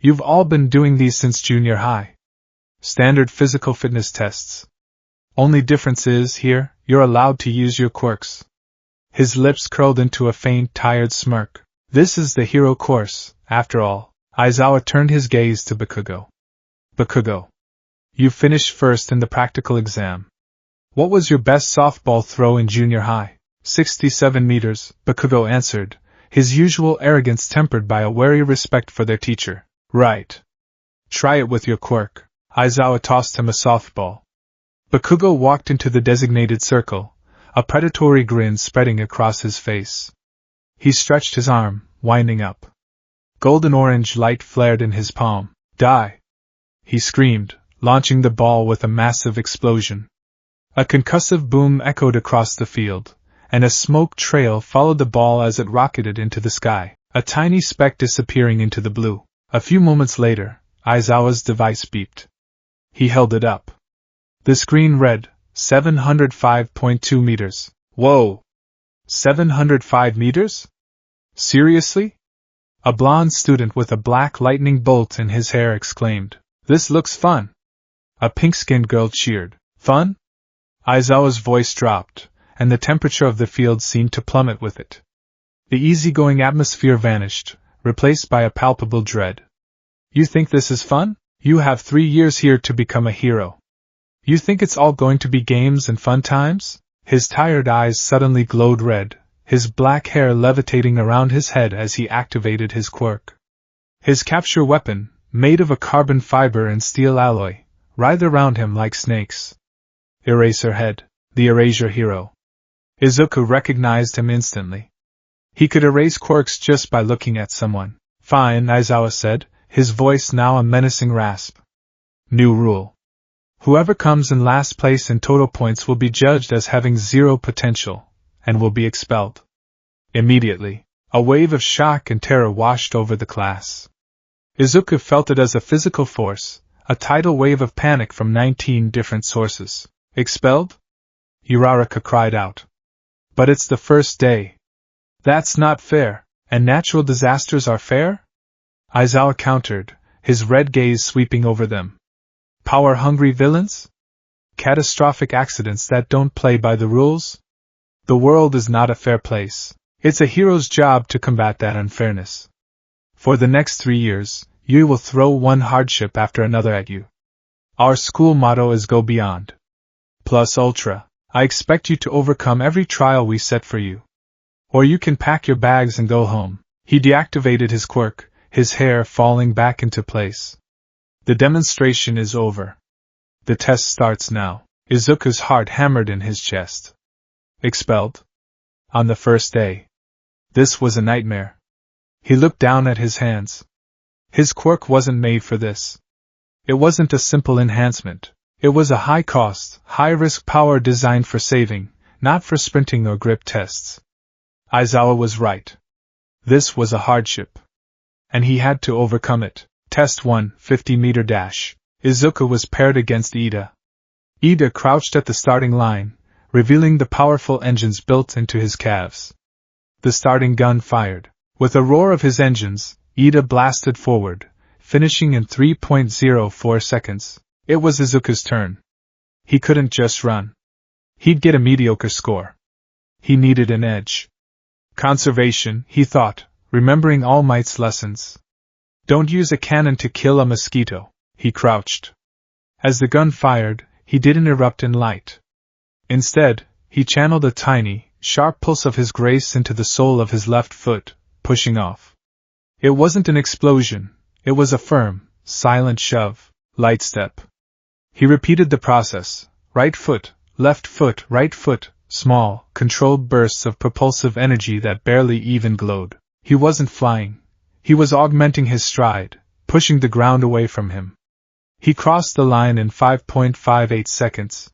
You've all been doing these since junior high. Standard physical fitness tests. Only difference is, here, you're allowed to use your quirks. His lips curled into a faint, tired smirk. This is the hero course, after all. Aizawa turned his gaze to Bakugo. Bakugo. You finished first in the practical exam. What was your best softball throw in junior high? 67 meters, Bakugo answered, his usual arrogance tempered by a wary respect for their teacher. Right. Try it with your quirk. Aizawa tossed him a softball. Bakugo walked into the designated circle, a predatory grin spreading across his face. He stretched his arm, winding up. Golden-orange light flared in his palm. Die! He screamed, launching the ball with a massive explosion. A concussive boom echoed across the field, and a smoke trail followed the ball as it rocketed into the sky, a tiny speck disappearing into the blue. A few moments later, Aizawa's device beeped. He held it up. The screen read, 705.2 meters. Whoa! 705 meters? Seriously? A blonde student with a black lightning bolt in his hair exclaimed, This looks fun. A pink-skinned girl cheered. Fun? Aizawa's voice dropped, and the temperature of the field seemed to plummet with it. The easygoing atmosphere vanished, replaced by a palpable dread. You think this is fun? You have 3 years here to become a hero. You think it's all going to be games and fun times? His tired eyes suddenly glowed red, his black hair levitating around his head as he activated his quirk. His capture weapon, made of a carbon fiber and steel alloy, writhed around him like snakes. Eraserhead, the Erasure hero. Izuku recognized him instantly. He could erase quirks just by looking at someone. Fine, Aizawa said, his voice now a menacing rasp. New rule. Whoever comes in last place in total points will be judged as having 0 potential, and will be expelled. Immediately, a wave of shock and terror washed over the class. Izuku felt it as a physical force, a tidal wave of panic from 19 different sources. Expelled? Uraraka cried out. But it's the first day. That's not fair, and natural disasters are fair? Aizawa countered, his red gaze sweeping over them. Power-hungry villains? Catastrophic accidents that don't play by the rules? The world is not a fair place. It's a hero's job to combat that unfairness. For the next 3 years, you will throw one hardship after another at you. Our school motto is Go Beyond. Plus Ultra. I expect you to overcome every trial we set for you. Or you can pack your bags and go home. He deactivated his quirk, his hair falling back into place. The demonstration is over. The test starts now. Izuku's heart hammered in his chest. Expelled? On the first day. This was a nightmare. He looked down at his hands. His quirk wasn't made for this. It wasn't a simple enhancement. It was a high-cost, high-risk power designed for saving, not for sprinting or grip tests. Aizawa was right. This was a hardship. And he had to overcome it. Test 1, 50-meter dash. Izuku was paired against Ida. Ida crouched at the starting line, revealing the powerful engines built into his calves. The starting gun fired. With a roar of his engines, Ida blasted forward, finishing in 3.04 seconds. It was Izuku's turn. He couldn't just run. He'd get a mediocre score. He needed an edge. Conservation, he thought, remembering All Might's lessons. Don't use a cannon to kill a mosquito. He crouched. As the gun fired, he didn't erupt in light. Instead, he channeled a tiny, sharp pulse of his grace into the sole of his left foot, pushing off. It wasn't an explosion, it was a firm, silent shove, light step. He repeated the process, right foot, right foot, small, controlled bursts of propulsive energy that barely even glowed. He wasn't flying. He was augmenting his stride, pushing the ground away from him. He crossed the line in 5.58 seconds.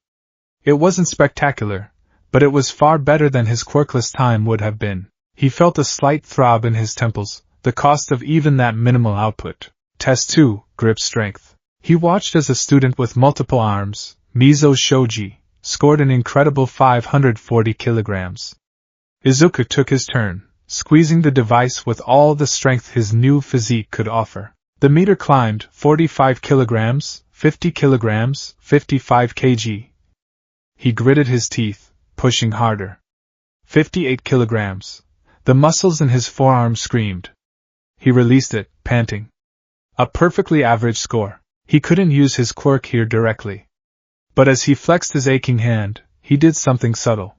It wasn't spectacular, but it was far better than his quirkless time would have been. He felt a slight throb in his temples, the cost of even that minimal output. Test 2, grip strength. He watched as a student with multiple arms, Mizo Shoji, scored an incredible 540 kilograms. Izuku took his turn, squeezing the device with all the strength his new physique could offer. The meter climbed 45 kilograms, 50 kilograms, 55 kg. He gritted his teeth, pushing harder. 58 kilograms. The muscles in his forearm screamed. He released it, panting. A perfectly average score. He couldn't use his quirk here directly. But as he flexed his aching hand, he did something subtle.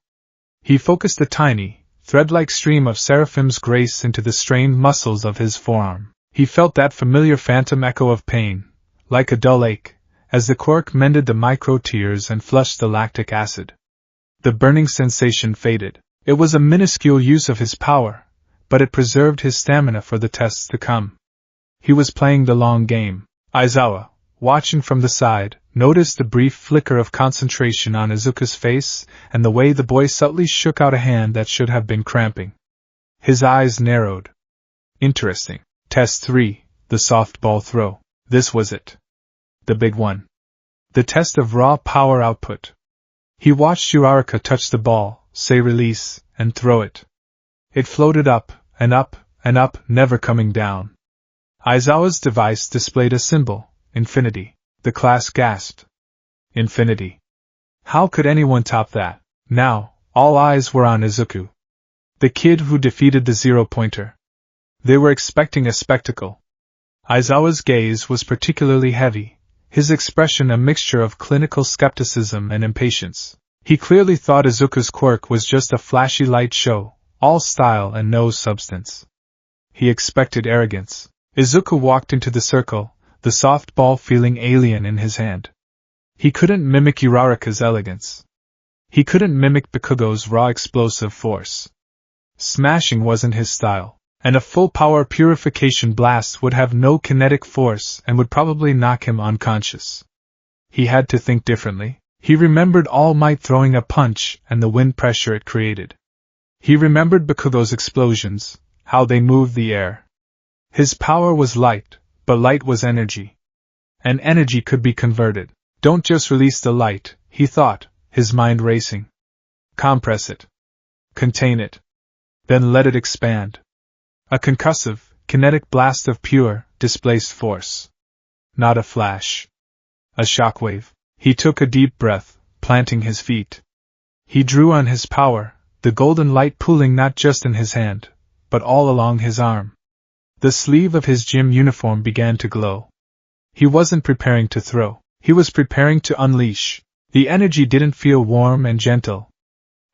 He focused a tiny, thread-like stream of Seraphim's grace into the strained muscles of his forearm. He felt that familiar phantom echo of pain, like a dull ache, as the quirk mended the micro-tears and flushed the lactic acid. The burning sensation faded. It was a minuscule use of his power, but it preserved his stamina for the tests to come. He was playing the long game. Aizawa, watching from the side, noticed the brief flicker of concentration on Izuku's face and the way the boy subtly shook out a hand that should have been cramping. His eyes narrowed. Interesting. Test 3, the softball throw. This was it. The big one. The test of raw power output. He watched Uraraka touch the ball, say release, and throw it. It floated up, and up, and up, never coming down. Aizawa's device displayed a symbol, infinity. The class gasped. Infinity. How could anyone top that? Now, all eyes were on Izuku. The kid who defeated the zero-pointer. They were expecting a spectacle. Aizawa's gaze was particularly heavy, his expression a mixture of clinical skepticism and impatience. He clearly thought Izuku's quirk was just a flashy light show, all style and no substance. He expected arrogance. Izuku walked into the circle, the soft ball feeling alien in his hand. He couldn't mimic Uraraka's elegance. He couldn't mimic Bakugo's raw explosive force. Smashing wasn't his style, and a full-power purification blast would have no kinetic force and would probably knock him unconscious. He had to think differently. He remembered All Might throwing a punch and the wind pressure it created. He remembered Bakugo's explosions, how they moved the air. His power was light, but light was energy. And energy could be converted. Don't just release the light, he thought, his mind racing. Compress it. Contain it. Then let it expand. A concussive, kinetic blast of pure, displaced force. Not a flash. A shockwave. He took a deep breath, planting his feet. He drew on his power, the golden light pooling not just in his hand, but all along his arm. The sleeve of his gym uniform began to glow. He wasn't preparing to throw. He was preparing to unleash. The energy didn't feel warm and gentle.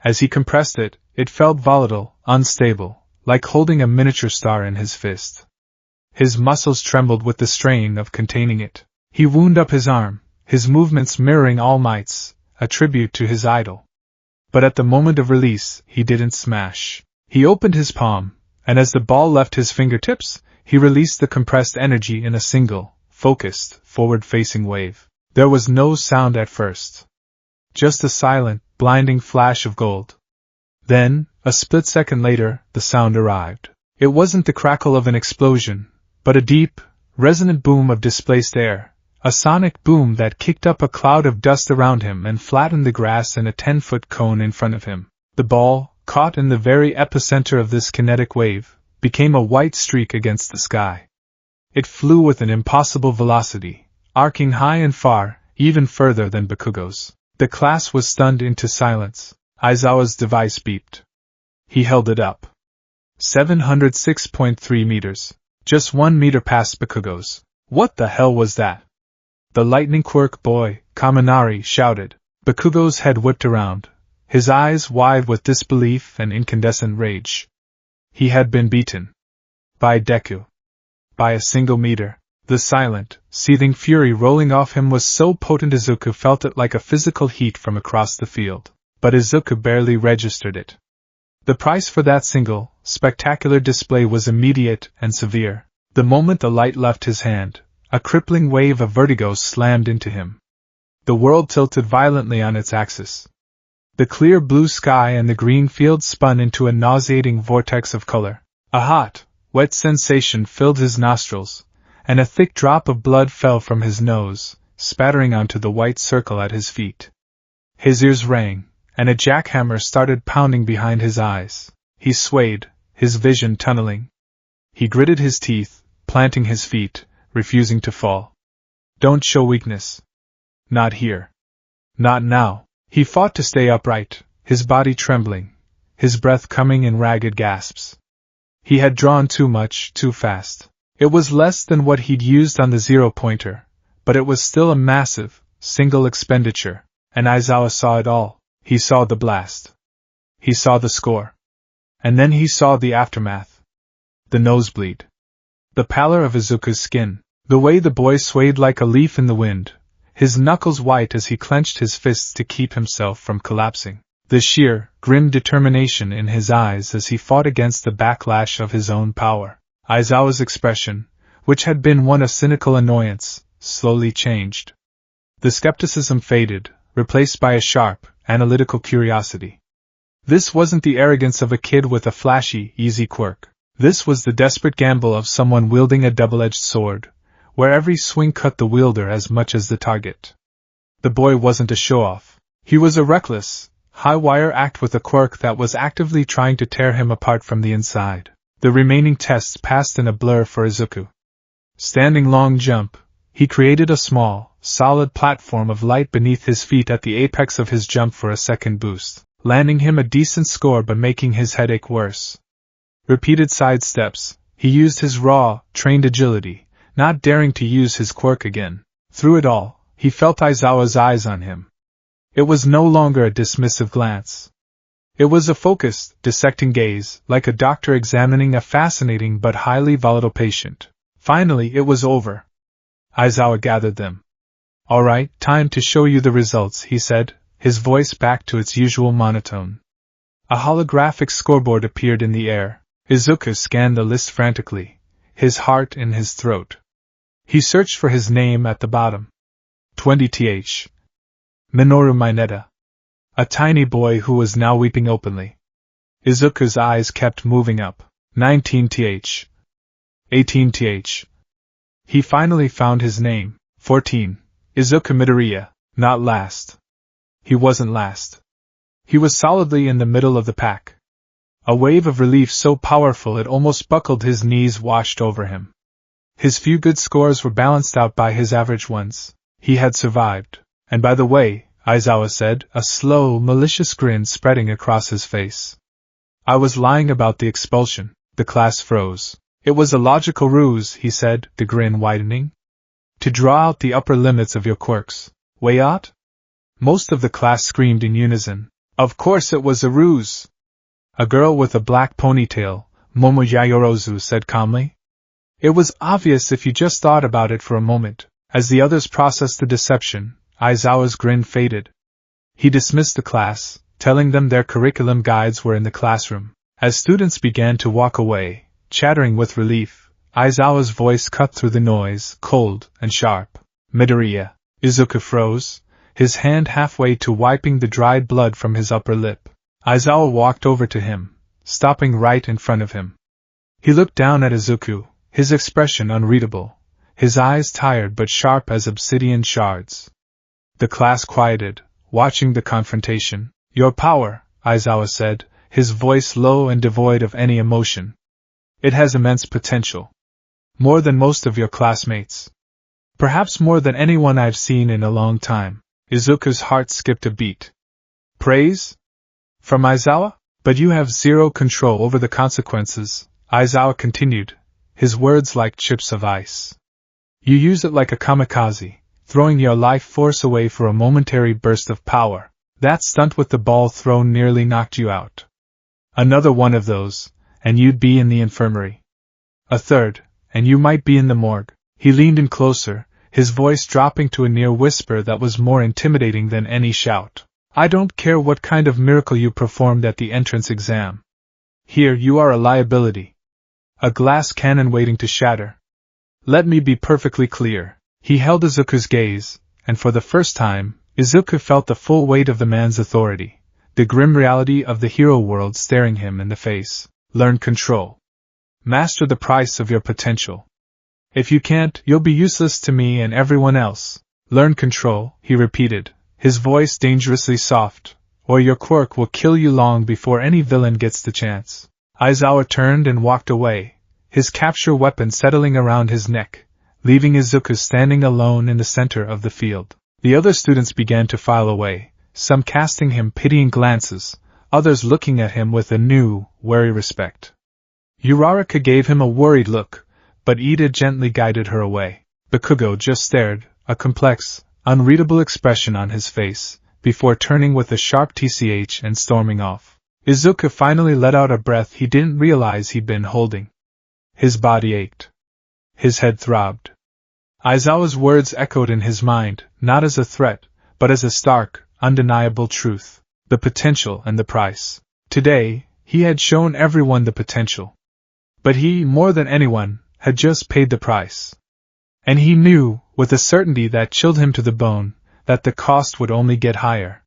As he compressed it, it felt volatile, unstable, like holding a miniature star in his fist. His muscles trembled with the strain of containing it. He wound up his arm, his movements mirroring All Might's, a tribute to his idol. But at the moment of release, he didn't smash. He opened his palm, and as the ball left his fingertips, he released the compressed energy in a single, focused, forward-facing wave. There was no sound at first. Just a silent, blinding flash of gold. Then, a split second later, the sound arrived. It wasn't the crackle of an explosion, but a deep, resonant boom of displaced air, a sonic boom that kicked up a cloud of dust around him and flattened the grass in a 10-foot cone in front of him. The ball, caught in the very epicenter of this kinetic wave, became a white streak against the sky. It flew with an impossible velocity, arcing high and far, even further than Bakugo's. The class was stunned into silence. Aizawa's device beeped. He held it up. 706.3 meters. Just 1 meter past Bakugo's. What the hell was that? The lightning quirk boy, Kaminari, shouted. Bakugo's head whipped around, his eyes wide with disbelief and incandescent rage. He had been beaten. By Deku. By a single meter. The silent, seething fury rolling off him was so potent Izuku felt it like a physical heat from across the field. But Izuku barely registered it. The price for that single, spectacular display was immediate and severe. The moment the light left his hand, a crippling wave of vertigo slammed into him. The world tilted violently on its axis. The clear blue sky and the green field spun into a nauseating vortex of color. A hot, wet sensation filled his nostrils, and a thick drop of blood fell from his nose, spattering onto the white circle at his feet. His ears rang, and a jackhammer started pounding behind his eyes. He swayed, his vision tunneling. He gritted his teeth, planting his feet, refusing to fall. Don't show weakness. Not here. Not now. He fought to stay upright, his body trembling, his breath coming in ragged gasps. He had drawn too much, too fast. It was less than what he'd used on the zero-pointer, but it was still a massive, single expenditure, and Aizawa saw it all. He saw the blast. He saw the score. And then he saw the aftermath. The nosebleed. The pallor of Izuku's skin, the way the boy swayed like a leaf in the wind, his knuckles white as he clenched his fists to keep himself from collapsing, the sheer, grim determination in his eyes as he fought against the backlash of his own power. Aizawa's expression, which had been one of cynical annoyance, slowly changed. The skepticism faded, replaced by a sharp, analytical curiosity. This wasn't the arrogance of a kid with a flashy, easy quirk. This was the desperate gamble of someone wielding a double-edged sword, where every swing cut the wielder as much as the target. The boy wasn't a show-off. He was a reckless, high-wire act with a quirk that was actively trying to tear him apart from the inside. The remaining tests passed in a blur for Izuku. Standing long jump, he created a small, solid platform of light beneath his feet at the apex of his jump for a second boost, landing him a decent score but making his headache worse. Repeated side steps, he used his raw, trained agility, not daring to use his quirk again. Through it all, he felt Aizawa's eyes on him. It was no longer a dismissive glance. It was a focused, dissecting gaze, like a doctor examining a fascinating but highly volatile patient. Finally, it was over. Aizawa gathered them. All right, time to show you the results, he said, his voice back to its usual monotone. A holographic scoreboard appeared in the air. Izuku scanned the list frantically, his heart in his throat. He searched for his name at the bottom. 20th. Minoru Mineta. A tiny boy who was now weeping openly. Izuku's eyes kept moving up. 19th. 18th. He finally found his name. 14. Izuku Midoriya. Not last. He wasn't last. He was solidly in the middle of the pack. A wave of relief so powerful it almost buckled his knees washed over him. His few good scores were balanced out by his average ones. He had survived. And by the way, Aizawa said, a slow, malicious grin spreading across his face. I was lying about the expulsion. The class froze. It was a logical ruse, he said, the grin widening. To draw out the upper limits of your quirks. Way out? Most of the class screamed in unison. Of course it was a ruse. A girl with a black ponytail, Momo Yayorozu, said calmly. It was obvious if you just thought about it for a moment. As the others processed the deception, Aizawa's grin faded. He dismissed the class, telling them their curriculum guides were in the classroom. As students began to walk away, chattering with relief, Aizawa's voice cut through the noise, cold and sharp. Midoriya. Izuku froze, his hand halfway to wiping the dried blood from his upper lip. Aizawa walked over to him, stopping right in front of him. He looked down at Izuku, his expression unreadable, his eyes tired but sharp as obsidian shards. The class quieted, watching the confrontation. Your power, Aizawa said, his voice low and devoid of any emotion. It has immense potential. More than most of your classmates. Perhaps more than anyone I've seen in a long time. Izuku's heart skipped a beat. Praise? From Aizawa? But you have zero control over the consequences, Aizawa continued, his words like chips of ice. You use it like a kamikaze, throwing your life force away for a momentary burst of power. That stunt with the ball thrown nearly knocked you out. Another one of those, and you'd be in the infirmary. A third, and you might be in the morgue. He leaned in closer, his voice dropping to a near whisper that was more intimidating than any shout. I don't care what kind of miracle you performed at the entrance exam. Here you are a liability. A glass cannon waiting to shatter. Let me be perfectly clear. He held Izuku's gaze, and for the first time, Izuku felt the full weight of the man's authority, the grim reality of the hero world staring him in the face. Learn control. Master the price of your potential. If you can't, you'll be useless to me and everyone else. Learn control, he repeated, his voice dangerously soft, or your quirk will kill you long before any villain gets the chance. Aizawa turned and walked away, his capture weapon settling around his neck, leaving Izuku standing alone in the center of the field. The other students began to file away, some casting him pitying glances, others looking at him with a new, wary respect. Uraraka gave him a worried look, but Ida gently guided her away. Bakugo just stared, a complex, unreadable expression on his face, before turning with a sharp tch and storming off. Izuku finally let out a breath he didn't realize he'd been holding. His body ached. His head throbbed. Aizawa's words echoed in his mind, not as a threat, but as a stark, undeniable truth. The potential and the price. Today, he had shown everyone the potential. But he, more than anyone, had just paid the price. And he knew, with a certainty that chilled him to the bone, that the cost would only get higher.